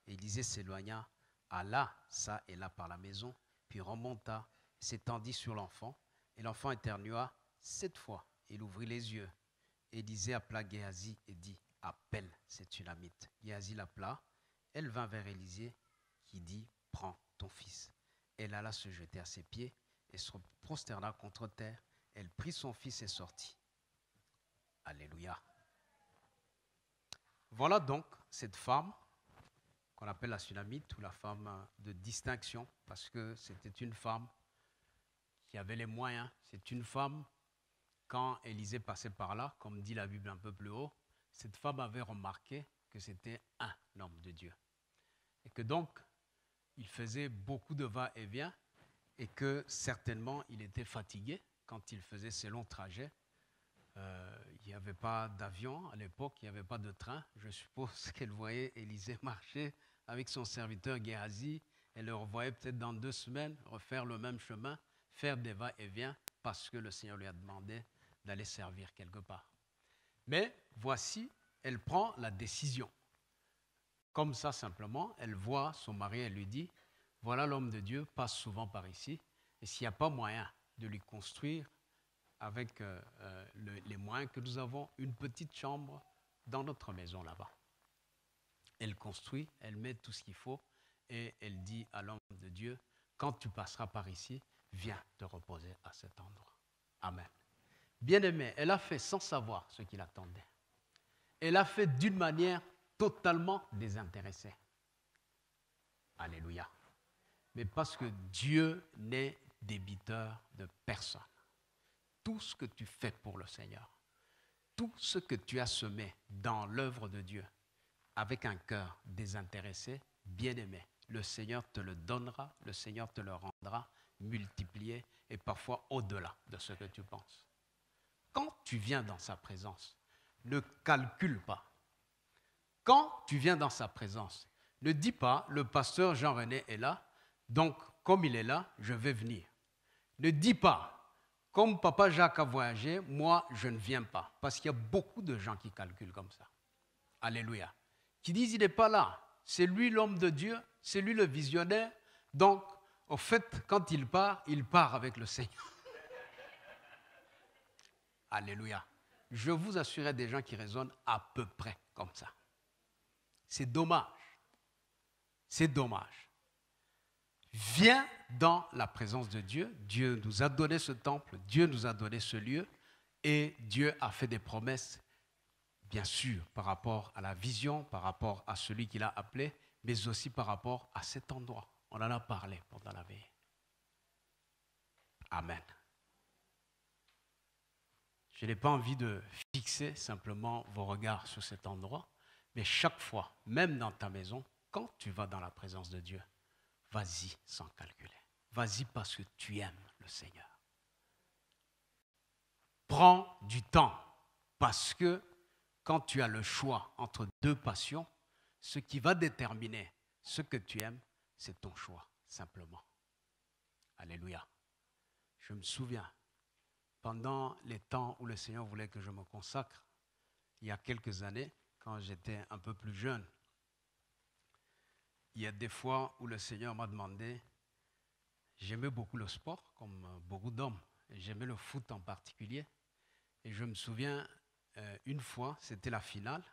Élisée s'éloigna, alla ça et là par la maison, puis remonta, s'étendit sur l'enfant, et l'enfant éternua 7 fois. Il ouvrit les yeux. Élisée appela Géasi et dit, appelle cette Shulamite. Géasi l'appela, elle vint vers Élisée, qui dit, prends ton fils. Elle alla se jeter à ses pieds et se prosterna contre terre. Elle prit son fils et sortit. Alléluia. Voilà donc cette femme qu'on appelle la Shulamite ou la femme de distinction, parce que c'était une femme qui avait les moyens. C'est une femme, quand Élisée passait par là, comme dit la Bible un peu plus haut, cette femme avait remarqué que c'était un homme de Dieu. Et que donc, il faisait beaucoup de va-et-vient et que certainement il était fatigué quand il faisait ses longs trajets. Il n'y avait pas d'avion à l'époque, il n'y avait pas de train. Je suppose qu'elle voyait Élisée marcher avec son serviteur Géasi. Elle le revoyait peut-être dans 2 semaines refaire le même chemin, faire des va-et-vient parce que le Seigneur lui a demandé d'aller servir quelque part. Mais voici, elle prend la décision. Comme ça, simplement, elle voit son mari, elle lui dit, voilà l'homme de Dieu, passe souvent par ici, et s'il n'y a pas moyen de lui construire, avec les moyens que nous avons, une petite chambre dans notre maison là-bas. Elle construit, elle met tout ce qu'il faut, et elle dit à l'homme de Dieu, quand tu passeras par ici, viens te reposer à cet endroit. Amen. Bien-aimée, elle a fait sans savoir ce qu'il attendait. Elle a fait d'une manière totalement désintéressé. Alléluia. Mais parce que Dieu n'est débiteur de personne. Tout ce que tu fais pour le Seigneur, tout ce que tu as semé dans l'œuvre de Dieu, avec un cœur désintéressé, bien-aimé, le Seigneur te le donnera, le Seigneur te le rendra multiplié et parfois au-delà de ce que tu penses. Quand tu viens dans sa présence, ne calcule pas. Quand tu viens dans sa présence, ne dis pas, le pasteur Jean-René est là, donc comme il est là, je vais venir. Ne dis pas, comme papa Jacques a voyagé, moi je ne viens pas. Parce qu'il y a beaucoup de gens qui calculent comme ça. Alléluia. Qui disent, il n'est pas là. C'est lui l'homme de Dieu, c'est lui le visionnaire. Donc, au fait, quand il part avec le Seigneur. Alléluia. Je vous assurais des gens qui raisonnent à peu près comme ça. C'est dommage. C'est dommage. Viens dans la présence de Dieu. Dieu nous a donné ce temple, Dieu nous a donné ce lieu et Dieu a fait des promesses, bien sûr, par rapport à la vision, par rapport à celui qu'il a appelé, mais aussi par rapport à cet endroit. On en a parlé pendant la veille. Amen. Je n'ai pas envie de fixer simplement vos regards sur cet endroit, mais chaque fois, même dans ta maison, quand tu vas dans la présence de Dieu, vas-y sans calculer. Vas-y parce que tu aimes le Seigneur. Prends du temps parce que quand tu as le choix entre 2 passions, ce qui va déterminer ce que tu aimes, c'est ton choix, simplement. Alléluia. Je me souviens, pendant les temps où le Seigneur voulait que je me consacre, il y a quelques années, quand j'étais un peu plus jeune, il y a des fois où le Seigneur m'a demandé, J'aimais beaucoup le sport, comme beaucoup d'hommes. J'aimais le foot en particulier. Et je me souviens, une fois, c'était la finale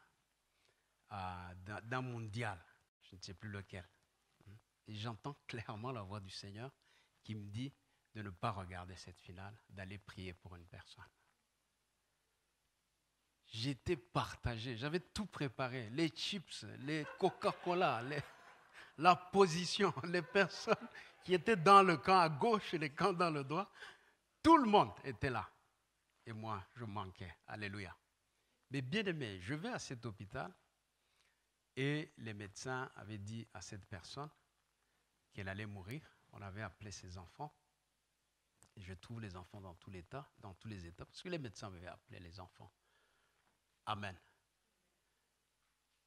d'un mondial. Je ne sais plus lequel. Et j'entends clairement la voix du Seigneur qui me dit de ne pas regarder cette finale, d'aller prier pour une personne. J'étais partagé, j'avais tout préparé, les chips, les Coca-Cola, la position, les personnes qui étaient dans le camp à gauche et les camps dans le droit. Tout le monde était là. Et moi, je manquais. Alléluia. Mais bien aimé, je vais à cet hôpital et les médecins avaient dit à cette personne qu'elle allait mourir. On avait appelé ses enfants. Et je trouve les enfants dans tous les états, parce que les médecins avaient appelé les enfants. Amen.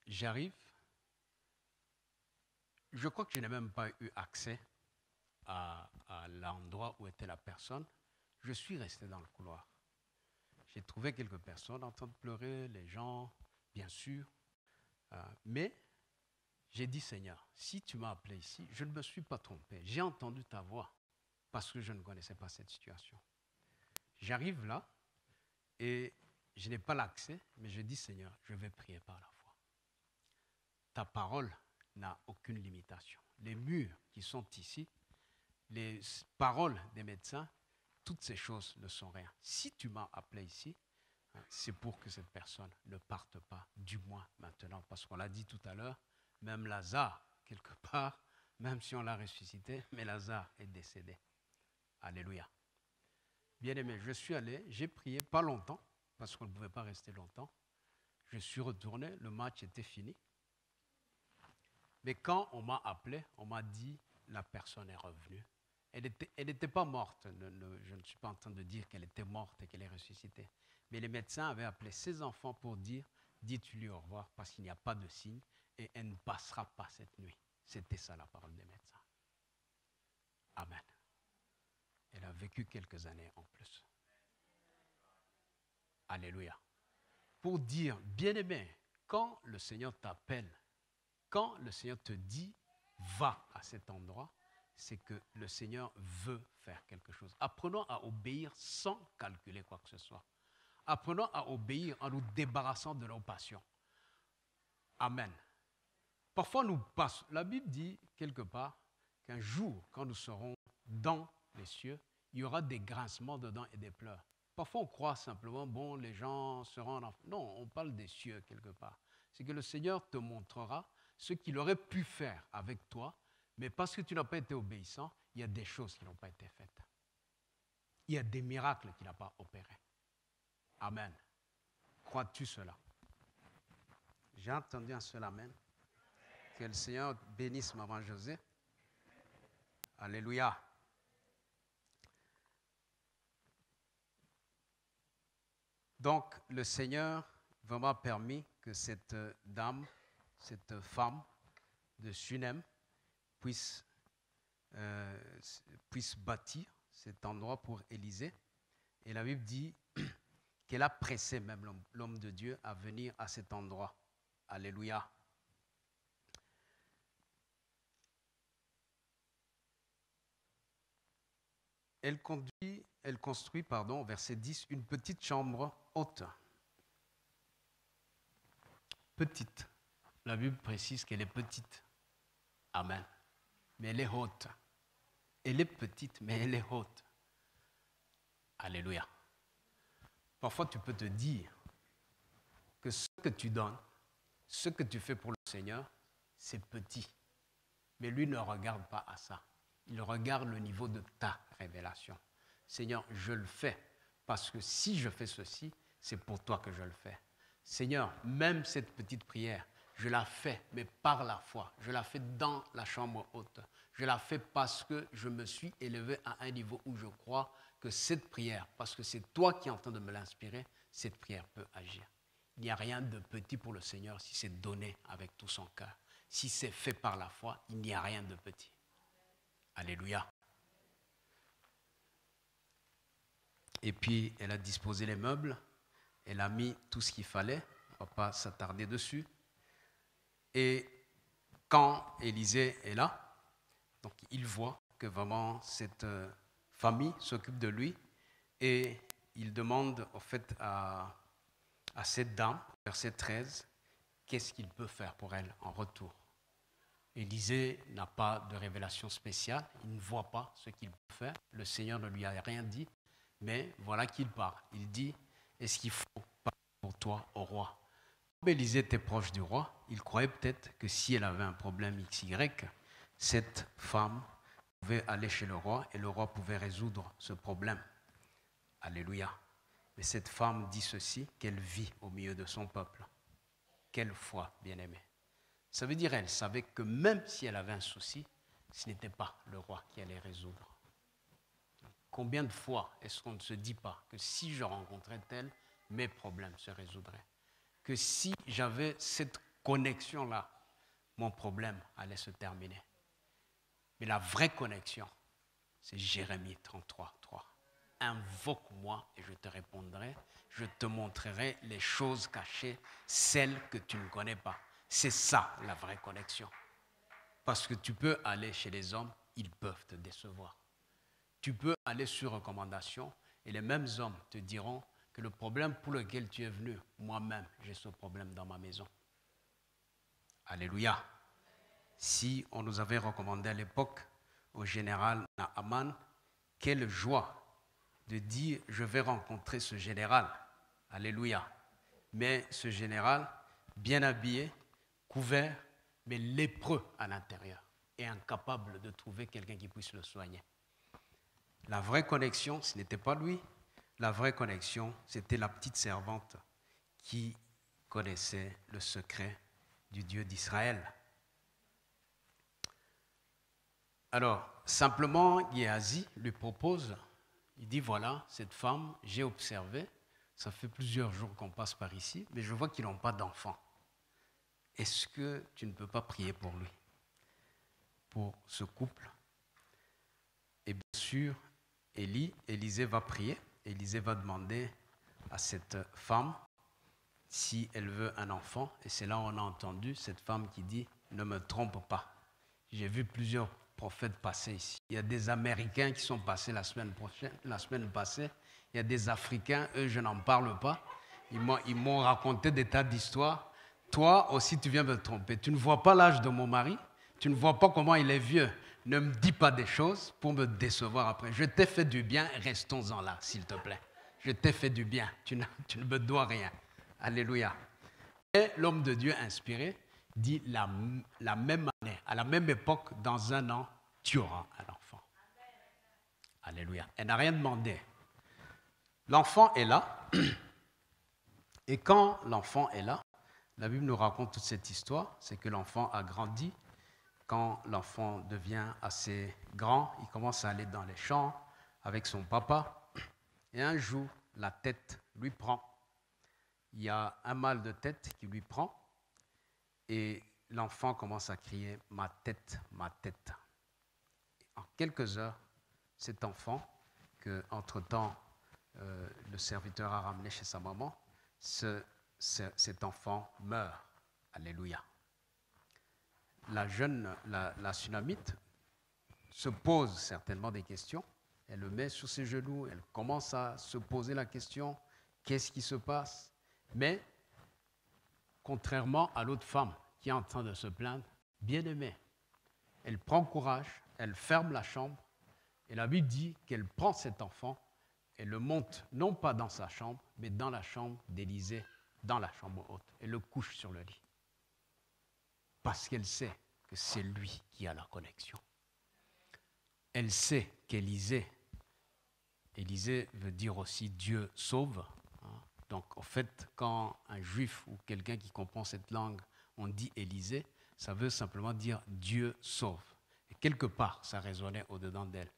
J'arrive. Je crois que je n'ai même pas eu accès à l'endroit où était la personne. Je suis resté dans le couloir. J'ai trouvé quelques personnes en train de pleurer, les gens, bien sûr. Mais j'ai dit, Seigneur, si tu m'as appelé ici, je ne me suis pas trompé. J'ai entendu ta voix parce que je ne connaissais pas cette situation. J'arrive là et je n'ai pas l'accès, mais je dis, Seigneur, je vais prier par la foi. Ta parole n'a aucune limitation. Les murs qui sont ici, les paroles des médecins, toutes ces choses ne sont rien. Si tu m'as appelé ici, c'est pour que cette personne ne parte pas, du moins maintenant. Parce qu'on l'a dit tout à l'heure, même Lazare, quelque part, même si on l'a ressuscité, mais Lazare est décédé. Alléluia. Bien-aimé, je suis allé, j'ai prié pas longtemps, parce qu'on ne pouvait pas rester longtemps. Je suis retourné, le match était fini. Mais quand on m'a appelé, on m'a dit, la personne est revenue. Elle n'était pas morte. Je ne suis pas en train de dire qu'elle était morte et qu'elle est ressuscitée. Mais les médecins avaient appelé ses enfants pour dire, dites-lui au revoir parce qu'il n'y a pas de signe et elle ne passera pas cette nuit. C'était ça la parole des médecins. Amen. Elle a vécu quelques années en plus. Alléluia. Pour dire, bien-aimé, quand le Seigneur t'appelle, quand le Seigneur te dit, va à cet endroit, c'est que le Seigneur veut faire quelque chose. Apprenons à obéir sans calculer quoi que ce soit. Apprenons à obéir en nous débarrassant de nos passions. Amen. Parfois, la Bible dit quelque part qu'un jour, quand nous serons dans les cieux, il y aura des grincements dedans et des pleurs. Parfois, on croit simplement, bon, les gens seront en enfer. Non, on parle des cieux quelque part. C'est que le Seigneur te montrera ce qu'il aurait pu faire avec toi, mais parce que tu n'as pas été obéissant, il y a des choses qui n'ont pas été faites. Il y a des miracles qu'il n'a pas opérés. Amen. Crois-tu cela? J'ai entendu un seul amen. Que le Seigneur bénisse maman José. Alléluia. Donc, le Seigneur vraiment permis que cette dame, cette femme de Sunem puisse bâtir cet endroit pour Élisée. Et la Bible dit qu'elle a pressé même l'homme de Dieu à venir à cet endroit. Alléluia. Elle construit, verset 10, une petite chambre haute. Petite. La Bible précise qu'elle est petite. Amen. Mais elle est haute. Elle est petite, mais elle est haute. Alléluia. Parfois, tu peux te dire que ce que tu donnes, ce que tu fais pour le Seigneur, c'est petit. Mais lui ne regarde pas à ça. Il regarde le niveau de ta révélation. Seigneur, je le fais parce que si je fais ceci, c'est pour toi que je le fais. Seigneur, même cette petite prière, je la fais, mais par la foi. Je la fais dans la chambre haute. Je la fais parce que je me suis élevé à un niveau où je crois que cette prière, parce que c'est toi qui es en train de me l'inspirer, cette prière peut agir. Il n'y a rien de petit pour le Seigneur si c'est donné avec tout son cœur. Si c'est fait par la foi, il n'y a rien de petit. Alléluia. Et puis, elle a disposé les meubles, elle a mis tout ce qu'il fallait, on ne va pas s'attarder dessus. Et quand Élisée est là, donc il voit que vraiment cette famille s'occupe de lui et il demande en fait à cette dame, verset 13, qu'est-ce qu'il peut faire pour elle en retour. Élisée n'a pas de révélation spéciale, il ne voit pas ce qu'il peut faire, le Seigneur ne lui a rien dit, mais voilà qu'il part. Il dit, est-ce qu'il faut parler pour toi au roi? Comme Élisée était proche du roi, il croyait peut-être que si elle avait un problème XY, cette femme pouvait aller chez le roi et le roi pouvait résoudre ce problème. Alléluia. Mais cette femme dit ceci, qu'elle vit au milieu de son peuple. Quelle foi, bien-aimée. Ça veut dire elle savait que même si elle avait un souci, ce n'était pas le roi qui allait résoudre. Combien de fois est-ce qu'on ne se dit pas que si je rencontrais tel, mes problèmes se résoudraient? Que si j'avais cette connexion-là, mon problème allait se terminer. Mais la vraie connexion, c'est Jérémie 33, 3. Invoque-moi et je te répondrai, je te montrerai les choses cachées, celles que tu ne connais pas. C'est ça la vraie connexion. Parce que tu peux aller chez les hommes, ils peuvent te décevoir. Tu peux aller sur recommandation et les mêmes hommes te diront que le problème pour lequel tu es venu, moi-même, j'ai ce problème dans ma maison. Alléluia. Si on nous avait recommandé à l'époque au général Naaman, quelle joie de dire je vais rencontrer ce général. Alléluia. Mais ce général, bien habillé, couvert, mais lépreux à l'intérieur et incapable de trouver quelqu'un qui puisse le soigner. La vraie connexion, ce n'était pas lui. La vraie connexion, c'était la petite servante qui connaissait le secret du Dieu d'Israël. Alors, simplement, Géhazi lui propose, il dit, voilà, cette femme, j'ai observé, ça fait plusieurs jours qu'on passe par ici, mais je vois qu'ils n'ont pas d'enfant. Est-ce que tu ne peux pas prier pour lui, pour ce couple? Et bien sûr, Élisée va prier, Élisée va demander à cette femme si elle veut un enfant, et c'est là où on a entendu cette femme qui dit, ne me trompe pas. J'ai vu plusieurs prophètes passer ici. Il y a des Américains qui sont passés la semaine passée, il y a des Africains, eux je n'en parle pas, ils m'ont raconté des tas d'histoires. Toi aussi tu viens me tromper, tu ne vois pas l'âge de mon mari, tu ne vois pas comment il est vieux, ne me dis pas des choses pour me décevoir après. Je t'ai fait du bien, restons-en là s'il te plaît. Je t'ai fait du bien, tu ne me dois rien. Alléluia. Et l'homme de Dieu inspiré dit la même année, à la même époque, dans un an, tu auras un enfant. Alléluia. Elle n'a rien demandé. L'enfant est là. Et quand l'enfant est là, la Bible nous raconte toute cette histoire, c'est que l'enfant a grandi. Quand l'enfant devient assez grand, il commence à aller dans les champs avec son papa. Et un jour, la tête lui prend. Il y a un mal de tête qui lui prend. Et l'enfant commence à crier « ma tête, ma tête ». En quelques heures, cet enfant, qu'entre-temps le serviteur a ramené chez sa maman, cet enfant meurt. Alléluia. La Sunamite se pose certainement des questions. Elle le met sur ses genoux, elle commence à se poser la question, qu'est-ce qui se passe? Mais, contrairement à l'autre femme qui est en train de se plaindre, bien aimée, elle prend courage, elle ferme la chambre, et la Bible dit qu'elle prend cet enfant et le monte, non pas dans sa chambre, mais dans la chambre d'Élisée, dans la chambre haute, et le couche sur le lit. Parce qu'elle sait que c'est lui qui a la connexion. Elle sait qu'Élisée veut dire aussi Dieu sauve. Donc, en fait, quand un juif ou quelqu'un qui comprend cette langue, on dit Élisée, ça veut simplement dire Dieu sauve. Et quelque part, ça résonnait au-dedans d'elle.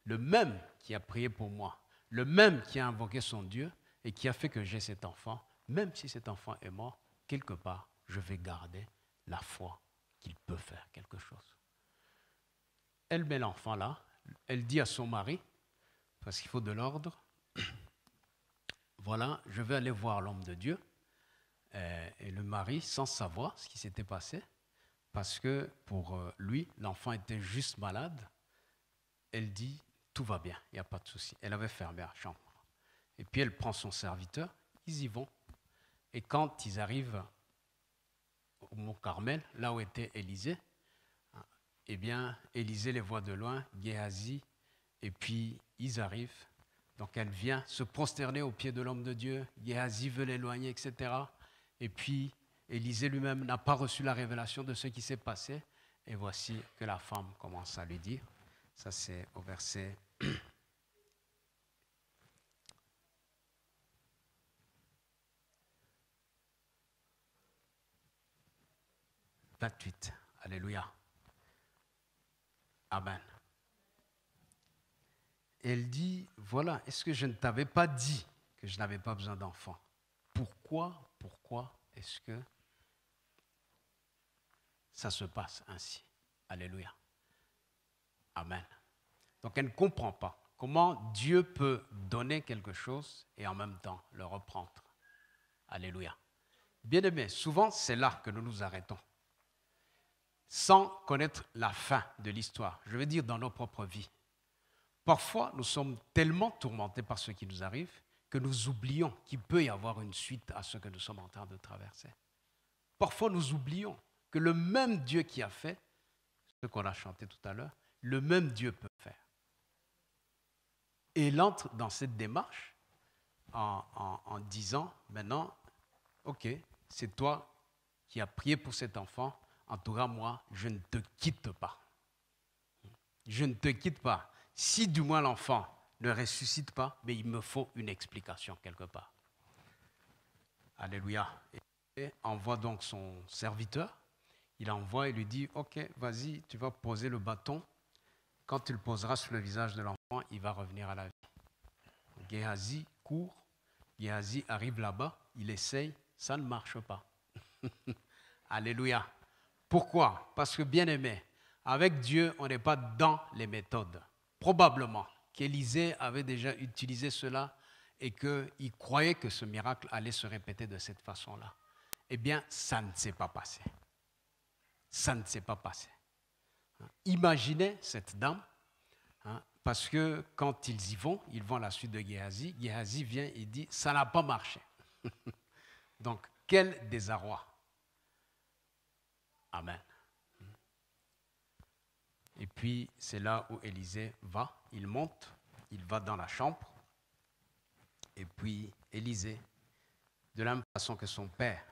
Le même qui a prié pour moi, le même qui a invoqué son Dieu et qui a fait que j'ai cet enfant, même si cet enfant est mort, quelque part, je vais garder la foi qu'il peut faire quelque chose. Elle met l'enfant là, elle dit à son mari, parce qu'il faut de l'ordre, voilà, je vais aller voir l'homme de Dieu. Et le mari, sans savoir ce qui s'était passé, parce que pour lui, l'enfant était juste malade, elle dit, tout va bien, il n'y a pas de souci. Elle avait fermé la chambre. Et puis elle prend son serviteur, ils y vont. Et quand ils arrivent au Mont Carmel, là où était Élisée, eh bien, Élisée les voit de loin, Géhazi, et puis ils arrivent. Donc elle vient se prosterner aux pieds de l'homme de Dieu. Géhazi veut l'éloigner, etc. Et puis Élisée lui-même n'a pas reçu la révélation de ce qui s'est passé. Et voici que la femme commence à lui dire, ça c'est au verset 28. Alléluia. Amen. Elle dit, voilà, est-ce que je ne t'avais pas dit que je n'avais pas besoin d'enfant? Pourquoi est-ce que ça se passe ainsi? Alléluia. Amen. Donc elle ne comprend pas comment Dieu peut donner quelque chose et en même temps le reprendre. Alléluia. Bien-aimés, souvent c'est là que nous nous arrêtons. Sans connaître la fin de l'histoire, je veux dire dans nos propres vies. Parfois, nous sommes tellement tourmentés par ce qui nous arrive que nous oublions qu'il peut y avoir une suite à ce que nous sommes en train de traverser. Parfois, nous oublions que le même Dieu qui a fait ce qu'on a chanté tout à l'heure, le même Dieu peut faire. Et il entre dans cette démarche en disant maintenant, ok, c'est toi qui as prié pour cet enfant, en tout cas moi, je ne te quitte pas. Je ne te quitte pas. Si du moins l'enfant ne ressuscite pas, mais il me faut une explication quelque part. Alléluia. Et envoie donc son serviteur. Il envoie et lui dit, ok, vas-y, tu vas poser le bâton. Quand tu le poseras sur le visage de l'enfant, il va revenir à la vie. Géhazi court. Géhazi arrive là-bas. Il essaye. Ça ne marche pas. Alléluia. Pourquoi? Parce que, bien aimé, avec Dieu, on n'est pas dans les méthodes. Probablement qu'Élisée avait déjà utilisé cela et qu'il croyait que ce miracle allait se répéter de cette façon-là. Eh bien, ça ne s'est pas passé. Ça ne s'est pas passé. Imaginez cette dame, parce que quand ils y vont, ils vont à la suite de Géhazi. Géhazi vient et dit, ça n'a pas marché. Donc, quel désarroi. Amen. Et puis, c'est là où Élisée va. Il monte, il va dans la chambre. Et puis, Élisée, de la même façon que son père,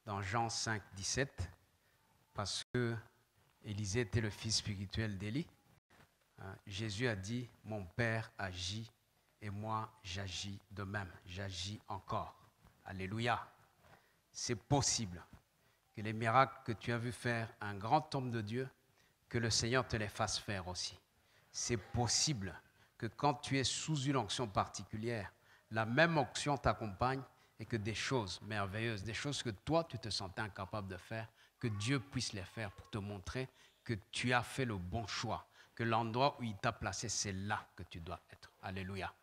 dans Jean 5, 17, parce que Élisée était le fils spirituel d'Élie, Jésus a dit, mon père agit et moi j'agis de même, j'agis encore. Alléluia. C'est possible que les miracles que tu as vu faire un grand homme de Dieu, que le Seigneur te les fasse faire aussi. C'est possible que quand tu es sous une onction particulière, la même onction t'accompagne et que des choses merveilleuses, des choses que toi tu te sentais incapable de faire, que Dieu puisse les faire pour te montrer que tu as fait le bon choix, que l'endroit où il t'a placé, c'est là que tu dois être. Alléluia.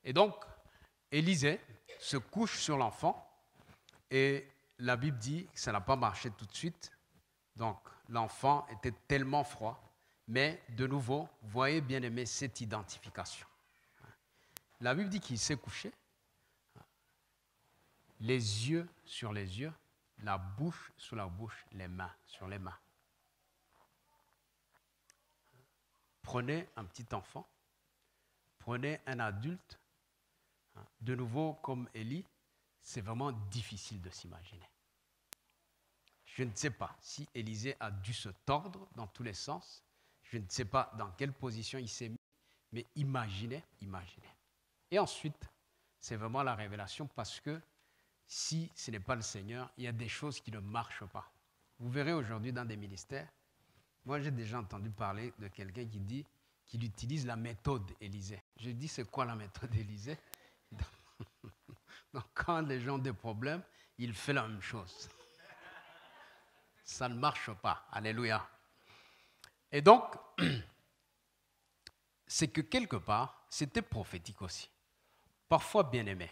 Et donc, Élisée se couche sur l'enfant et la Bible dit que ça n'a pas marché tout de suite. Donc, l'enfant était tellement froid. Mais, de nouveau, voyez bien aimé cette identification. La Bible dit qu'il s'est couché, les yeux sur les yeux, la bouche sur la bouche, les mains sur les mains. Prenez un petit enfant, prenez un adulte, de nouveau comme Élie, c'est vraiment difficile de s'imaginer. Je ne sais pas si Élisée a dû se tordre dans tous les sens, je ne sais pas dans quelle position il s'est mis, mais imaginez. Et ensuite, c'est vraiment la révélation parce que si ce n'est pas le Seigneur, il y a des choses qui ne marchent pas. Vous verrez aujourd'hui dans des ministères, moi j'ai déjà entendu parler de quelqu'un qui dit qu'il utilise la méthode Élisée. Je dis, c'est quoi la méthode Élisée? Donc quand les gens ont des problèmes, il fait la même chose. Ça ne marche pas. Alléluia. Et donc, c'est que quelque part, c'était prophétique aussi. Parfois bien aimé.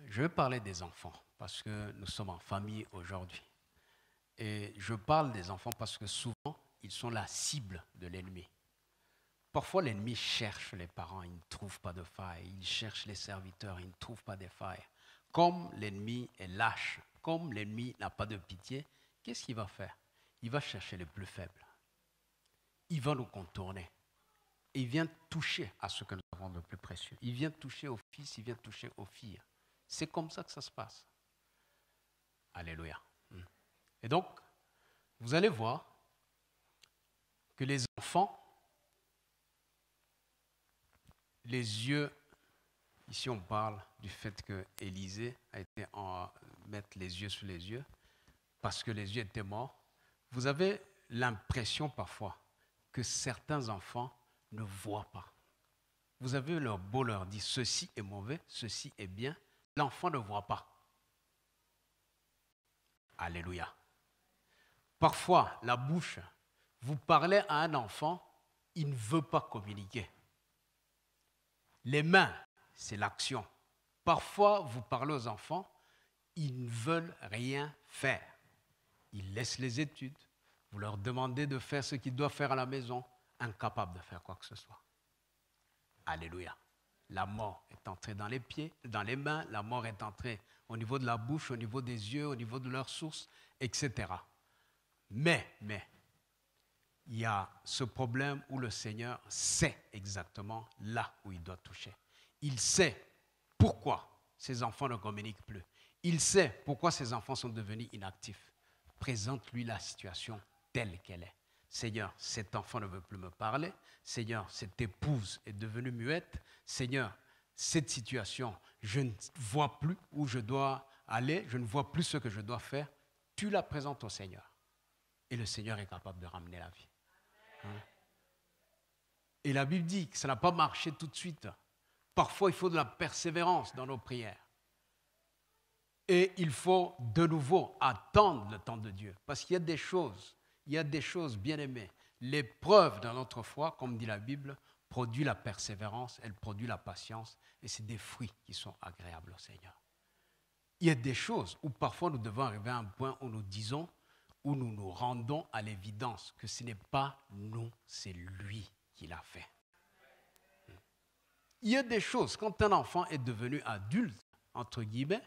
Je vais parler des enfants parce que nous sommes en famille aujourd'hui. Et je parle des enfants parce que souvent, ils sont la cible de l'ennemi. Parfois, l'ennemi cherche les parents, il ne trouve pas de faille. Il cherche les serviteurs, il ne trouve pas de faille. Comme l'ennemi est lâche, comme l'ennemi n'a pas de pitié, qu'est-ce qu'il va faire? Il va chercher les plus faibles. Il va nous contourner. Et il vient toucher à ce que nous avons de plus précieux. Il vient toucher aux fils, il vient toucher aux filles. C'est comme ça que ça se passe. Alléluia. Et donc, vous allez voir que les enfants, les yeux, ici on parle du fait que Élisée a été mettre les yeux sur les yeux, parce que les yeux étaient morts. Vous avez l'impression parfois que certains enfants ne voient pas. Vous avez leur beau leur dit ceci est mauvais, ceci est bien. L'enfant ne voit pas. Alléluia. Parfois, la bouche, vous parlez à un enfant, il ne veut pas communiquer. Les mains, c'est l'action. Parfois, vous parlez aux enfants, ils ne veulent rien faire. Ils laissent les études. Vous leur demandez de faire ce qu'ils doivent faire à la maison, incapables de faire quoi que ce soit. Alléluia. La mort est entrée dans les pieds, dans les mains, la mort est entrée au niveau de la bouche, au niveau des yeux, au niveau de leurs sources, etc. Mais, il y a ce problème où le Seigneur sait exactement là où il doit toucher. Il sait pourquoi ces enfants ne communiquent plus. Il sait pourquoi ces enfants sont devenus inactifs. Présente-lui la situation telle qu'elle est. Seigneur, cet enfant ne veut plus me parler. Seigneur, cette épouse est devenue muette. Seigneur, cette situation, je ne vois plus où je dois aller, je ne vois plus ce que je dois faire. Tu la présentes au Seigneur. Et le Seigneur est capable de ramener la vie. Et la Bible dit que ça n'a pas marché tout de suite. Parfois, il faut de la persévérance dans nos prières. Et il faut de nouveau attendre le temps de Dieu. Parce qu'il y a des choses, bien aimées. L'épreuve dans notre foi, comme dit la Bible, produit la persévérance, elle produit la patience, et c'est des fruits qui sont agréables au Seigneur. Il y a des choses où parfois nous devons arriver à un point où nous disons, où nous nous rendons à l'évidence que ce n'est pas nous, c'est lui qui l'a fait. Il y a des choses, quand un enfant est devenu adulte, entre guillemets,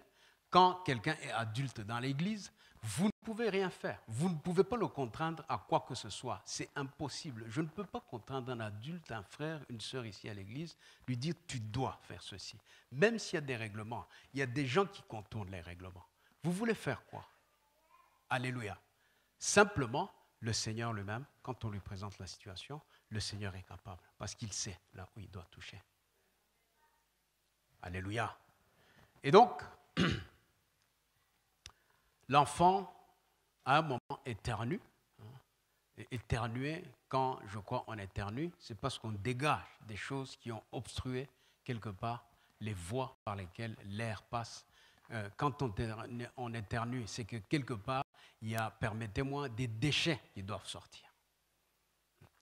quand quelqu'un est adulte dans l'église, vous ne pouvez rien faire. Vous ne pouvez pas le contraindre à quoi que ce soit. C'est impossible. Je ne peux pas contraindre un adulte, un frère, une sœur ici à l'église, lui dire tu dois faire ceci. Même s'il y a des règlements, il y a des gens qui contournent les règlements. Vous voulez faire quoi? Alléluia. Simplement, le Seigneur lui-même, quand on lui présente la situation, le Seigneur est capable parce qu'il sait là où il doit toucher. Alléluia. Et donc, l'enfant, à un moment, éternue. Éternuer, quand je crois on éternue, c'est parce qu'on dégage des choses qui ont obstrué quelque part les voies par lesquelles l'air passe. Quand on éternue, c'est que quelque part, il y a, permettez-moi, des déchets qui doivent sortir.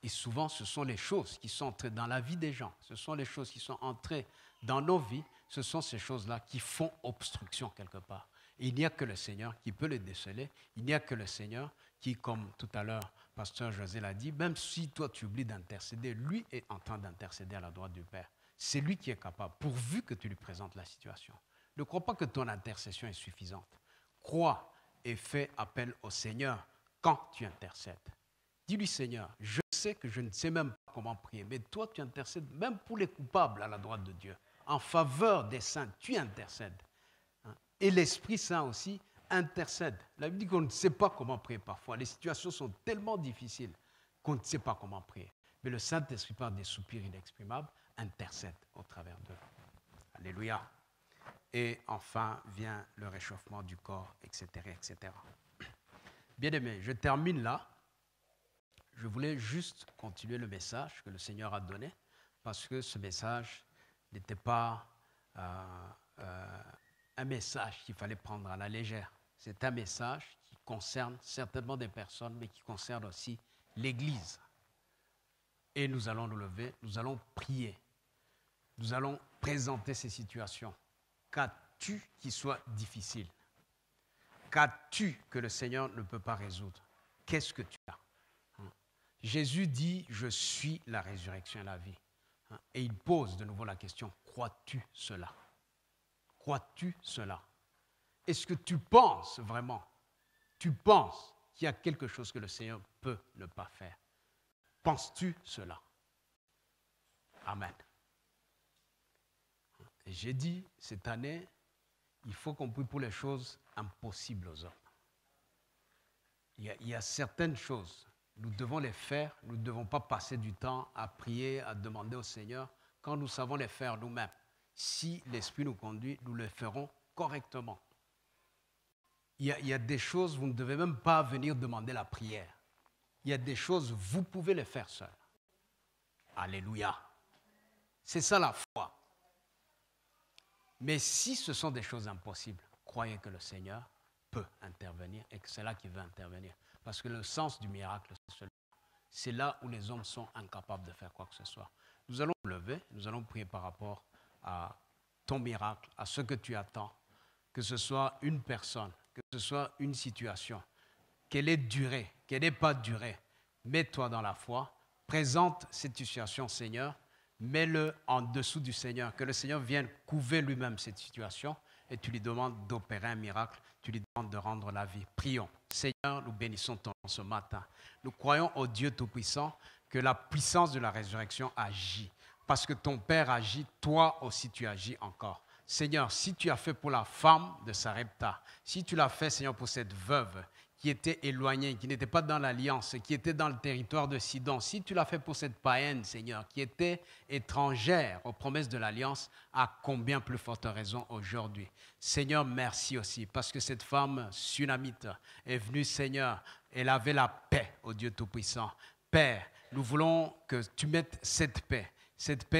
Et souvent, ce sont les choses qui sont entrées dans la vie des gens, ce sont les choses qui sont entrées dans nos vies, ce sont ces choses-là qui font obstruction quelque part. Et il n'y a que le Seigneur qui peut les déceler, il n'y a que le Seigneur qui, comme tout à l'heure, pasteur José l'a dit, même si toi tu oublies d'intercéder, lui est en train d'intercéder à la droite du Père. C'est lui qui est capable, pourvu que tu lui présentes la situation. Ne crois pas que ton intercession est suffisante. Crois et fais appel au Seigneur quand tu intercèdes. Dis-lui, Seigneur, je sais que je ne sais même pas comment prier, mais toi, tu intercèdes même pour les coupables à la droite de Dieu. En faveur des saints, tu intercèdes. Et l'Esprit Saint aussi intercède. La Bible dit qu'on ne sait pas comment prier parfois. Les situations sont tellement difficiles qu'on ne sait pas comment prier. Mais le Saint-Esprit, par des soupirs inexprimables, intercède au travers d'eux. Alléluia. Et enfin vient le réchauffement du corps, etc., etc. Bien-aimés, je termine là. Je voulais juste continuer le message que le Seigneur a donné, parce que ce message n'était pas un message qu'il fallait prendre à la légère. C'est un message qui concerne certainement des personnes, mais qui concerne aussi l'Église. Et nous allons nous lever, nous allons prier, nous allons présenter ces situations. Qu'as-tu qui soit difficile? Qu'as-tu que le Seigneur ne peut pas résoudre? Qu'est-ce que tu as? Jésus dit, je suis la résurrection et la vie. Et il pose de nouveau la question, crois-tu cela? Crois-tu cela? Est-ce que tu penses vraiment? Tu penses qu'il y a quelque chose que le Seigneur peut ne pas faire? Penses-tu cela? Amen. Et j'ai dit, cette année, il faut qu'on prie pour les choses impossibles aux hommes. Il y a certaines choses, nous devons les faire, nous ne devons pas passer du temps à prier, à demander au Seigneur. Quand nous savons les faire nous-mêmes, si l'Esprit nous conduit, nous les ferons correctement. Il y a des choses, vous ne devez même pas venir demander la prière. Il y a des choses, vous pouvez les faire seul. Alléluia. C'est ça la foi. Mais si ce sont des choses impossibles, croyez que le Seigneur peut intervenir et que c'est là qu'il veut intervenir. Parce que le sens du miracle, c'est là où les hommes sont incapables de faire quoi que ce soit. Nous allons nous lever, nous allons prier par rapport à ton miracle, à ce que tu attends, que ce soit une personne, que ce soit une situation, qu'elle ait duré, qu'elle n'ait pas duré. Mets-toi dans la foi, présente cette situation, Seigneur, mets-le en dessous du Seigneur, que le Seigneur vienne couver lui-même cette situation et tu lui demandes d'opérer un miracle, tu lui demandes de rendre la vie. Prions. Seigneur, nous bénissons ton nom ce matin. Nous croyons au Dieu Tout-Puissant que la puissance de la résurrection agit. Parce que ton Père agit, toi aussi tu agis encore. Seigneur, si tu as fait pour la femme de Sarepta, si tu l'as fait, Seigneur, pour cette veuve qui était éloignée, qui n'était pas dans l'alliance, qui était dans le territoire de Sidon, si tu l'as fait pour cette païenne, Seigneur, qui était étrangère aux promesses de l'alliance, à combien plus forte raison aujourd'hui. Seigneur, merci aussi, parce que cette femme sunamite est venue, Seigneur, elle avait la paix au Dieu Tout-Puissant. Père, nous voulons que tu mettes cette paix,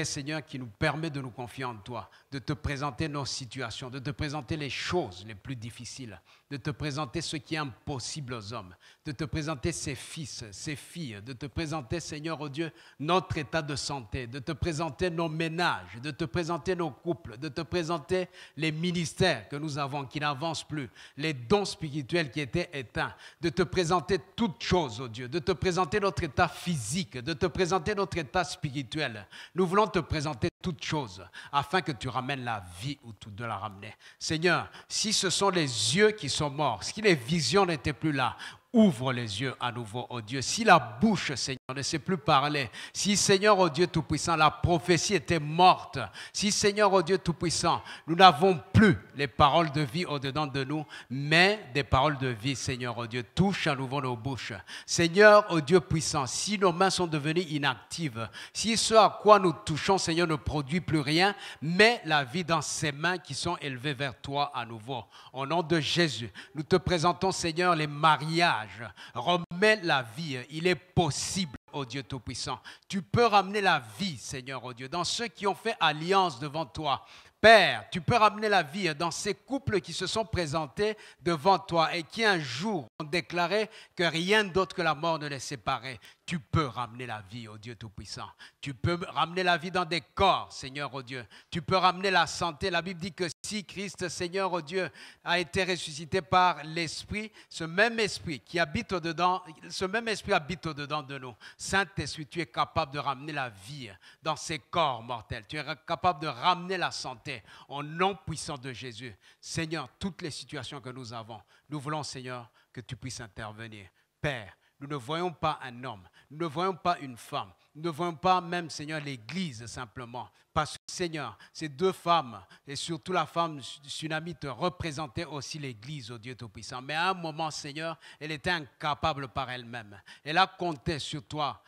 Seigneur, qui nous permet de nous confier en toi, de te présenter nos situations, de te présenter les choses les plus difficiles, de te présenter ce qui est impossible aux hommes, de te présenter ses fils, ses filles, de te présenter, Seigneur, oh Dieu, notre état de santé, de te présenter nos ménages, de te présenter nos couples, de te présenter les ministères que nous avons qui n'avancent plus, les dons spirituels qui étaient éteints, de te présenter toutes choses, oh Dieu, de te présenter notre état physique, de te présenter notre état spirituel. Nous voulons te présenter toutes choses afin que tu ramènes la vie où tu dois la ramener. Seigneur, si ce sont les yeux qui sont morts, si les visions n'étaient plus là, ouvre les yeux à nouveau, oh Dieu. Si la bouche, Seigneur, ne sait plus parler, si, Seigneur, oh Dieu Tout-Puissant, la prophétie était morte, si, Seigneur, oh Dieu Tout-Puissant, nous n'avons plus les paroles de vie au-dedans de nous, mais des paroles de vie, Seigneur, oh Dieu, touche à nouveau nos bouches. Seigneur, oh Dieu puissant, si nos mains sont devenues inactives, si ce à quoi nous touchons, Seigneur, ne produit plus rien, mets la vie dans ces mains qui sont élevées vers toi à nouveau. Au nom de Jésus, nous te présentons, Seigneur, les mariages. Remets la vie. Il est possible, oh Dieu Tout-Puissant. Tu peux ramener la vie, Seigneur, oh Dieu, dans ceux qui ont fait alliance devant toi. Père, tu peux ramener la vie dans ces couples qui se sont présentés devant toi et qui un jour ont déclaré que rien d'autre que la mort ne les séparait. Tu peux ramener la vie, oh Dieu Tout-Puissant. Tu peux ramener la vie dans des corps, Seigneur, oh Dieu. Tu peux ramener la santé. La Bible dit que si Christ, Seigneur, oh Dieu, a été ressuscité par l'Esprit, ce même Esprit qui habite au-dedans, ce même Esprit habite au-dedans de nous. Saint-Esprit, tu es capable de ramener la vie dans ces corps mortels. Tu es capable de ramener la santé au nom puissant de Jésus. Seigneur, toutes les situations que nous avons, nous voulons, Seigneur, que tu puisses intervenir. Père, nous ne voyons pas un homme, nous ne voyons pas une femme, nous ne voyons pas même, Seigneur, l'Église simplement. Parce que, Seigneur, ces deux femmes, et surtout la femme sunamite, représentaient aussi l'Église, au Dieu Tout-Puissant. Mais à un moment, Seigneur, elle était incapable par elle-même. Elle a compté sur toi,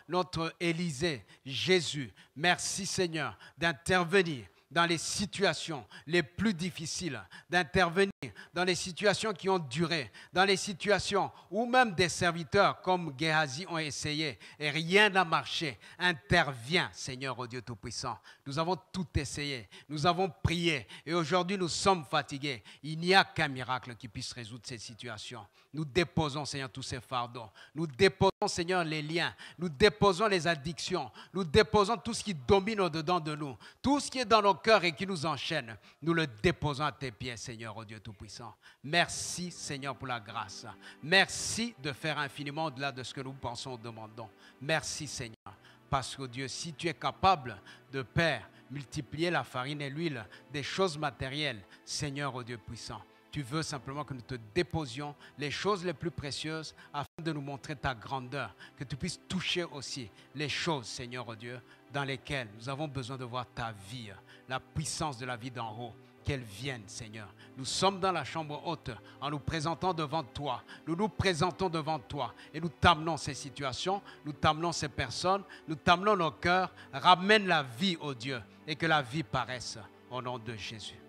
notre Élysée, Jésus. Merci, Seigneur, d'intervenir dans les situations les plus difficiles, d'intervenir dans les situations qui ont duré, dans les situations où même des serviteurs comme Géhazi ont essayé et rien n'a marché. Interviens, Seigneur, oh Dieu Tout-Puissant. Nous avons tout essayé, nous avons prié et aujourd'hui nous sommes fatigués. Il n'y a qu'un miracle qui puisse résoudre cette situation. Nous déposons, Seigneur, tous ces fardeaux. Nous déposons, Seigneur, les liens. Nous déposons les addictions. Nous déposons tout ce qui domine au-dedans de nous. Tout ce qui est dans nos cœur et qui nous enchaîne, nous le déposons à tes pieds, Seigneur, oh Dieu Tout-Puissant. Merci, Seigneur, pour la grâce. Merci de faire infiniment au-delà de ce que nous pensons ou demandons. Merci, Seigneur, parce que Dieu, si tu es capable de, Père, multiplier la farine et l'huile, des choses matérielles, Seigneur, oh Dieu puissant, tu veux simplement que nous te déposions les choses les plus précieuses afin de nous montrer ta grandeur, que tu puisses toucher aussi les choses, Seigneur, oh Dieu, dans lesquelles nous avons besoin de voir ta vie, la puissance de la vie d'en haut, qu'elle vienne, Seigneur. Nous sommes dans la chambre haute en nous présentant devant toi. Nous nous présentons devant toi et nous t'amenons ces situations, nous t'amenons ces personnes, nous t'amenons nos cœurs. Ramène la vie, ô Dieu, et que la vie paraisse au nom de Jésus.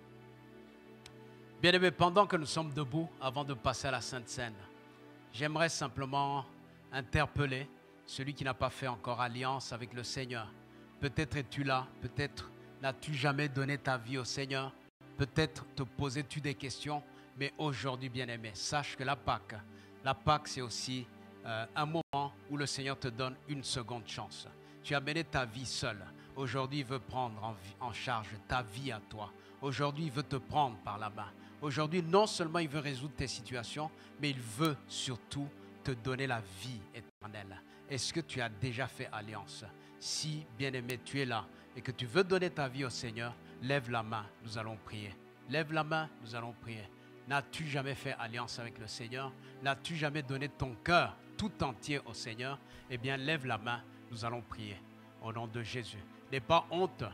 Bien-aimés, pendant que nous sommes debout, avant de passer à la Sainte Seine, j'aimerais simplement interpeller celui qui n'a pas fait encore alliance avec le Seigneur. Peut-être es-tu là, peut-être n'as-tu jamais donné ta vie au Seigneur. Peut-être te posais-tu des questions, mais aujourd'hui, bien-aimé, sache que la Pâque, c'est aussi un moment où le Seigneur te donne une seconde chance. Tu as mené ta vie seule. Aujourd'hui, il veut prendre en charge ta vie à toi. Aujourd'hui, il veut te prendre par la main. Aujourd'hui, non seulement il veut résoudre tes situations, mais il veut surtout te donner la vie éternelle. Est-ce que tu as déjà fait alliance? Si, bien-aimé, tu es là et que tu veux donner ta vie au Seigneur, lève la main, nous allons prier. Lève la main, nous allons prier. N'as-tu jamais fait alliance avec le Seigneur? N'as-tu jamais donné ton cœur tout entier au Seigneur? Eh bien, lève la main, nous allons prier. Au nom de Jésus. N'aie pas honte,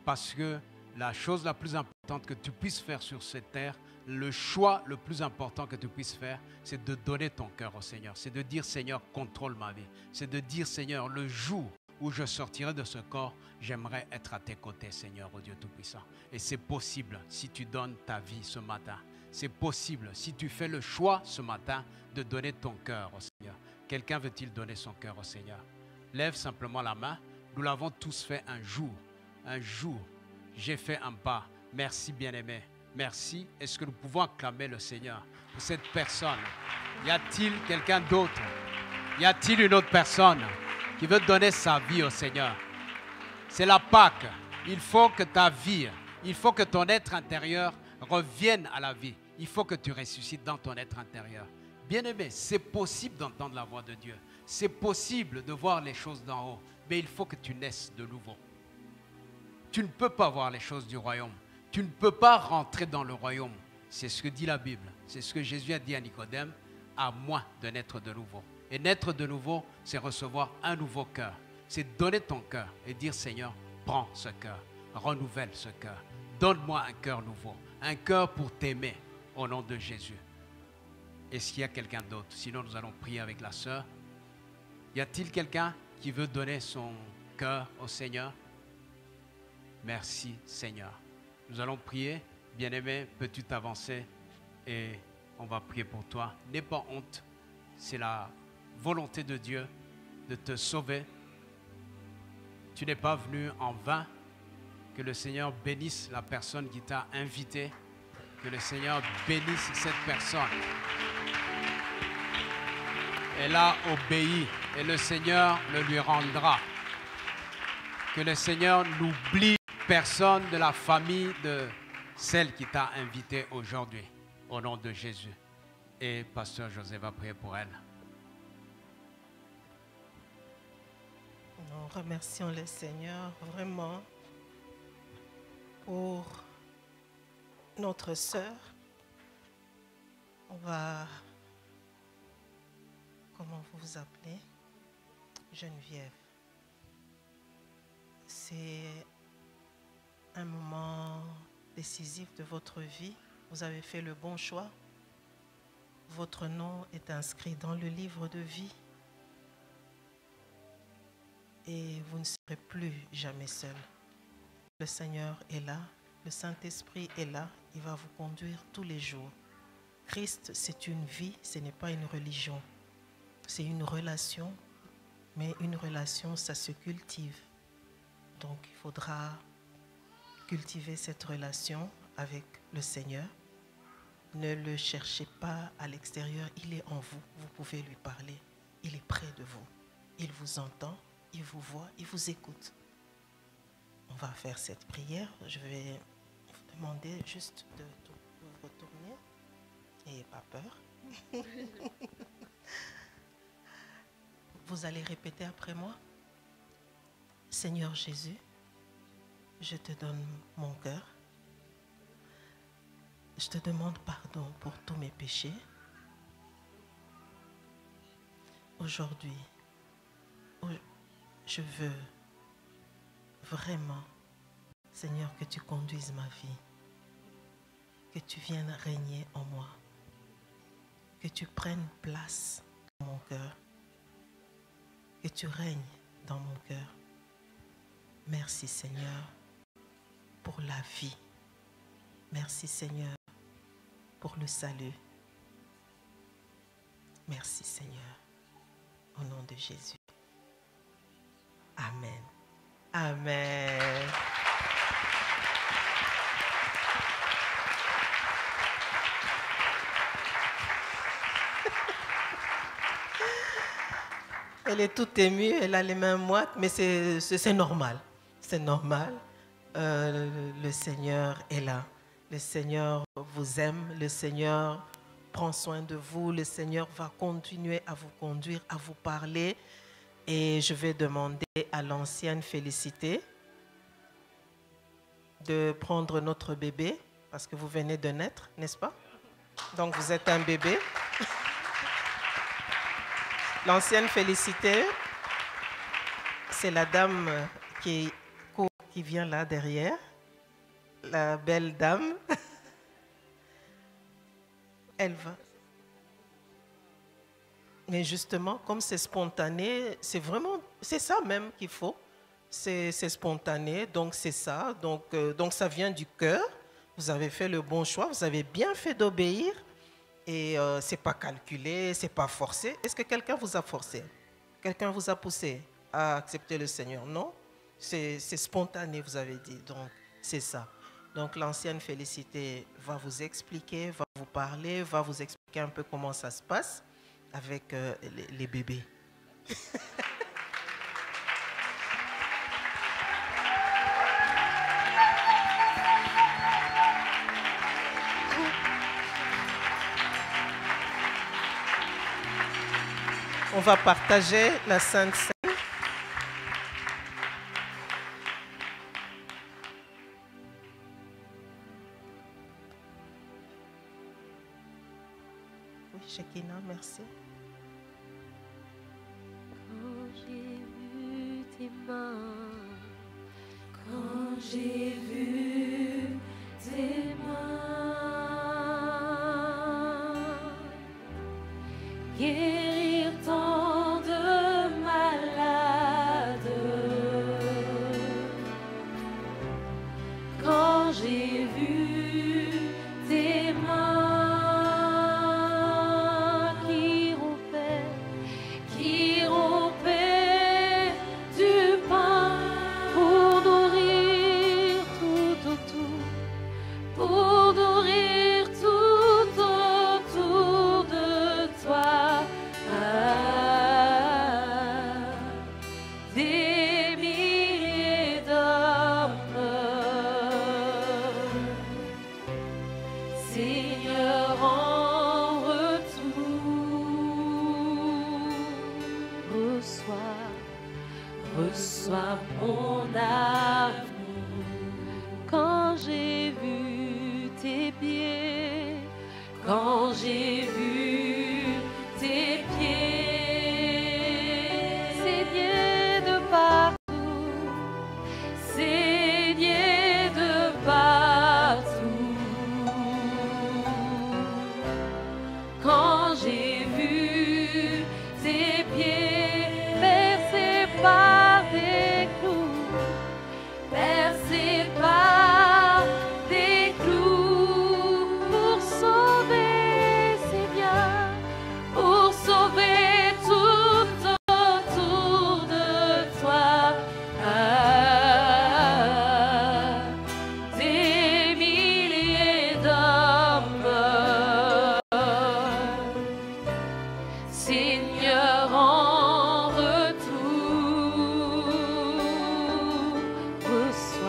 parce que la chose la plus importante que tu puisses faire sur cette terre, le choix le plus important que tu puisses faire, c'est de donner ton cœur au Seigneur. C'est de dire, Seigneur, contrôle ma vie. C'est de dire, Seigneur, le jour où je sortirai de ce corps, j'aimerais être à tes côtés, Seigneur, oh Dieu Tout-Puissant. Et c'est possible si tu donnes ta vie ce matin. C'est possible si tu fais le choix ce matin de donner ton cœur au Seigneur. Quelqu'un veut-il donner son cœur au Seigneur? Lève simplement la main. Nous l'avons tous fait un jour. Un jour, j'ai fait un pas. Merci, bien-aimé. Merci. Est-ce que nous pouvons acclamer le Seigneur pour cette personne? Y a-t-il quelqu'un d'autre? Y a-t-il une autre personne qui veut donner sa vie au Seigneur? C'est la Pâque. Il faut que ta vie, il faut que ton être intérieur revienne à la vie. Il faut que tu ressuscites dans ton être intérieur. Bien-aimé, c'est possible d'entendre la voix de Dieu. C'est possible de voir les choses d'en haut. Mais il faut que tu naisses de nouveau. Tu ne peux pas voir les choses du royaume. Tu ne peux pas rentrer dans le royaume. C'est ce que dit la Bible. C'est ce que Jésus a dit à Nicodème, à moins de naître de nouveau. Et naître de nouveau, c'est recevoir un nouveau cœur. C'est donner ton cœur et dire, Seigneur, prends ce cœur, renouvelle ce cœur. Donne-moi un cœur nouveau, un cœur pour t'aimer au nom de Jésus. Est-ce qu'il y a quelqu'un d'autre? Sinon, nous allons prier avec la sœur. Y a-t-il quelqu'un qui veut donner son cœur au Seigneur? Merci, Seigneur. Nous allons prier. Bien-aimé, peux-tu t'avancer et on va prier pour toi. N'aie pas honte. C'est la volonté de Dieu de te sauver. Tu n'es pas venu en vain. Que le Seigneur bénisse la personne qui t'a invité. Que le Seigneur bénisse cette personne. Elle a obéi et le Seigneur le lui rendra. Que le Seigneur n'oublie personne de la famille de celle qui t'a invité aujourd'hui. Au nom de Jésus. Et Pasteur José va prier pour elle. Nous remercions le Seigneur vraiment pour notre sœur. On va... Comment vous vous appelez? Geneviève. C'est un moment décisif de votre vie. Vous avez fait le bon choix. Votre nom est inscrit dans le livre de vie. Et vous ne serez plus jamais seul. Le Seigneur est là. Le Saint-Esprit est là. Il va vous conduire tous les jours. Christ, c'est une vie, ce n'est pas une religion. C'est une relation, mais une relation, ça se cultive. Donc, il faudra cultiver cette relation avec le Seigneur. Ne le cherchez pas à l'extérieur, il est en vous. Vous pouvez lui parler. Il est près de vous. Il vous entend, il vous voit, il vous écoute. on va faire cette prière. Je vais vous demander juste de retourner. N'ayez pas peur. Vous allez répéter après moi. Seigneur Jésus, je te donne mon cœur. Je te demande pardon pour tous mes péchés. Aujourd'hui, je veux vraiment, Seigneur, que tu conduises ma vie, que tu viennes régner en moi, que tu prennes place dans mon cœur, que tu règnes dans mon cœur. Merci Seigneur pour la vie. Merci Seigneur pour le salut. Merci Seigneur. Au nom de Jésus. Amen. Amen. Elle est toute émue, elle a les mains moites, mais c'est normal. C'est normal. Le Seigneur est là. Le Seigneur vous aime. Le Seigneur prend soin de vous. Le Seigneur va continuer à vous conduire, à vous parler. Et je vais demander à l'ancienne Félicité de prendre notre bébé, parce que vous venez de naître, n'est-ce pas? Donc vous êtes un bébé. L'ancienne Félicité, c'est la dame qui vient là derrière, la belle dame. Elle va. Mais justement, comme c'est spontané, c'est ça même qu'il faut. C'est spontané, donc c'est ça. Donc ça vient du cœur. Vous avez fait le bon choix, vous avez bien fait d'obéir. Et c'est pas calculé, c'est pas forcé. Est-ce que quelqu'un vous a forcé? Quelqu'un vous a poussé à accepter le Seigneur? Non? C'est spontané, vous avez dit. Donc c'est ça. Donc l'ancienne Félicité va vous expliquer, va vous parler, va vous expliquer un peu comment ça se passe avec les bébés. On va partager la Sainte Seine. Oui, Shekina, merci. Quand j'ai vu tes mains, quand j'ai vu tes mains, guérir tant de malades, quand j'ai vu tes mains qui rompaient du pain pour nourrir tout autour, pour nourrir tout autour de toi. Des milliers d'hommes, Seigneur, en retour, reçois mon amour. Quand j'ai vu tes pieds, quand j'ai vu tes pieds, saignés de partout, saignés de partout. Quand j'ai vu tes pieds percés par des clous, percés par des clous, pour sauver, Seigneur, pour sauver tout autour de toi. Des milliers d'hommes, Seigneur, en retour, reçois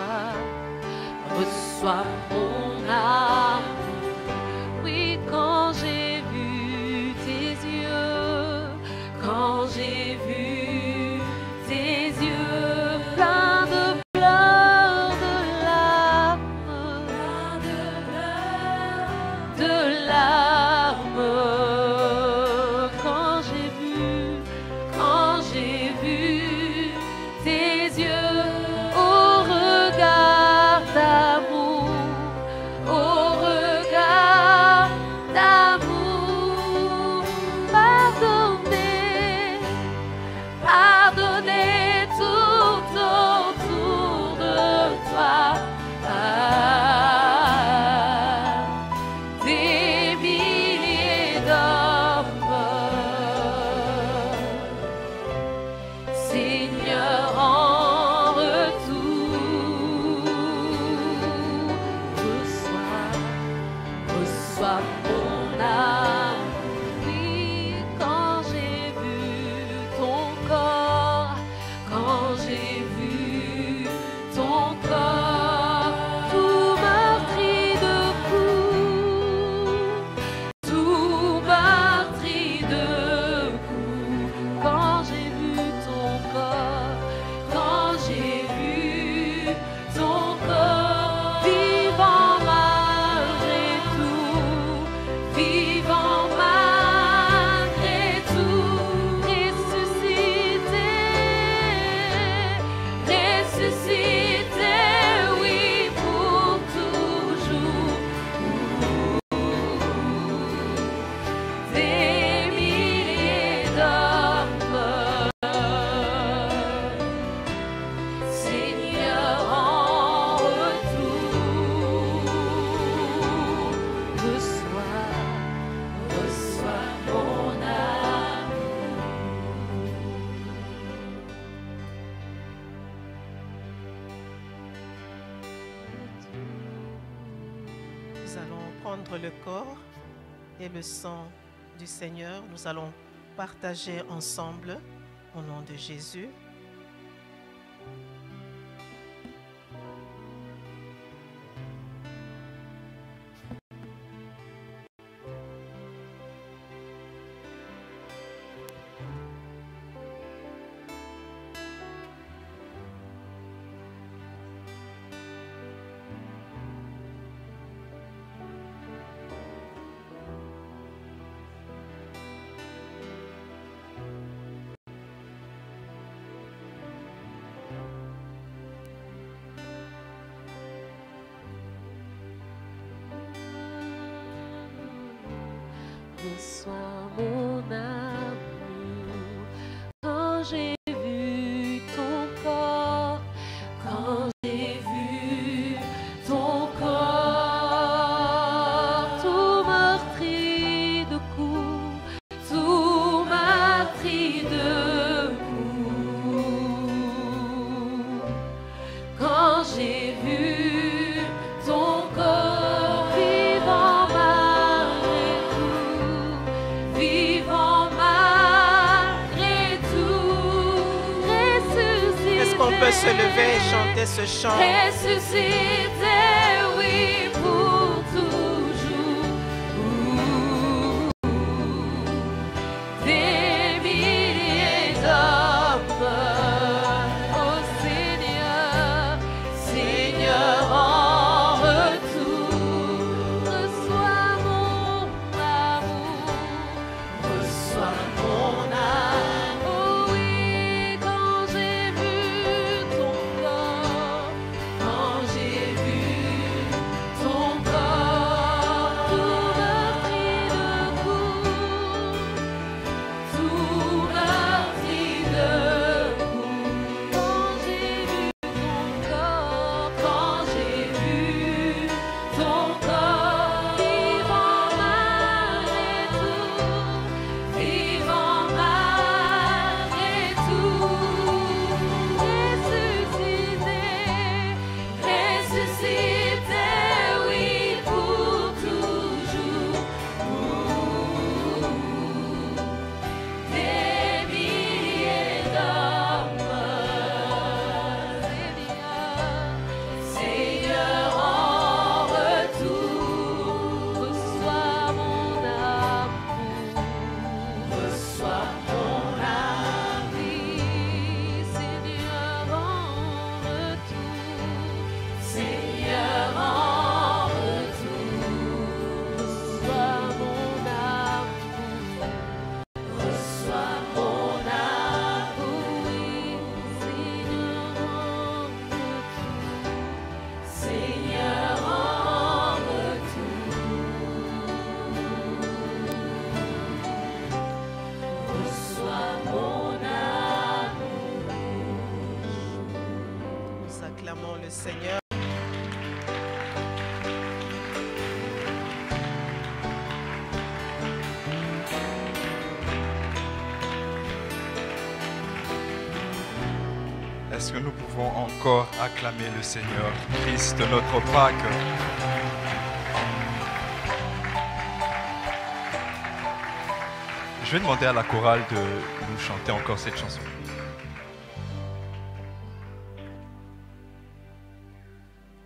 prendre le corps et le sang du Seigneur. Nous allons partager ensemble au nom de Jésus. Reçois mon amour quand j'ai vu ton corps, quand j'ai vu ton corps, tout meurtri de coups, tout meurtri de coups, quand j'ai vu ton corps vivant malgré tout, vivant malgré tout, ressuscité. Est-ce qu'on peut se lever et chanter ce chant? Ressuscité, oui, pour toujours. Des milliers d'hommes, oh Seigneur, Seigneur en retour. Reçois mon amour, reçois mon âme. Oh oui, quand j'ai vu ton corps, quand j'ai vu ton corps, tout meurtri de coups, tout meurtri de coups, quand j'ai vu ton corps, quand j'ai vu ton corps, vivant malgré tout, vivant malgré tout, ressuscité, oui, pour toujours. Des milliers d'hommes, Seigneur en retour. Reçois mon amour, reçois mon âme, oui, Seigneur en retour, Seigneur en retour. Reçois mon amour, reçois mon amour, oui, Seigneur en retour, Seigneur en retour. Reçois mon amour. Nous acclamons le Seigneur. Est-ce que nous pouvons encore acclamer le Seigneur, Christ, notre Pâque? Je vais demander à la chorale de nous chanter encore cette chanson.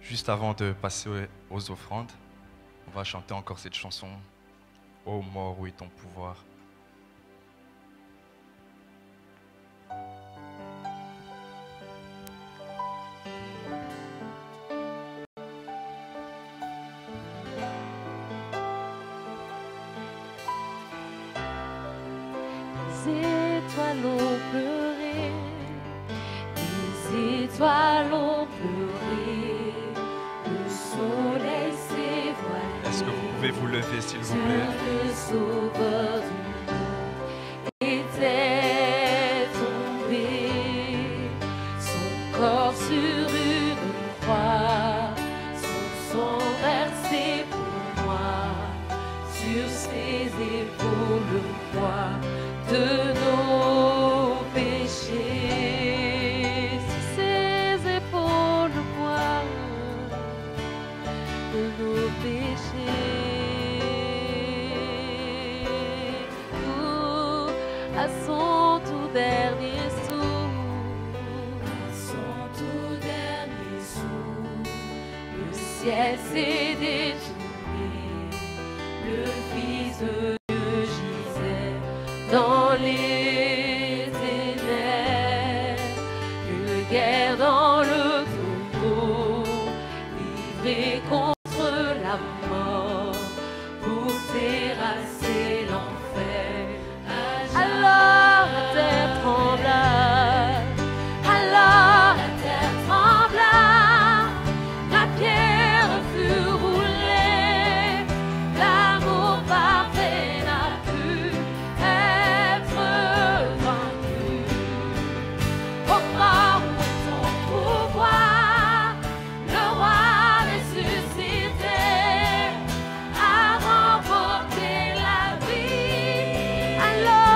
Juste avant de passer aux offrandes, on va chanter encore cette chanson. Ô mort, où est ton pouvoir? Les étoiles ont pleuré, les étoiles ont pleuré, le soleil s'est voilé. Est-ce que vous pouvez vous lever, s'il vous plaît? Le sauveur du monde était tombé, son corps sur une croix, son sang versé pour moi, sur ses épaules le poids de nos péchés. Sur ses épaules le poids de nos péchés. à son tout dernier souffle. Le ciel s'est détourné, le Fils de Dieu gisait dans les ténèbres. Une guerre dans le tombeau, livrée contre la mort, pour terrasser l'enfer. Alors la terre trembla, alors la terre trembla, la pierre fut roulée, l'amour parfait n'a pu être vaincu. Ô mort, où est ton pouvoir? Le roi ressuscité a remporté la vie. Alors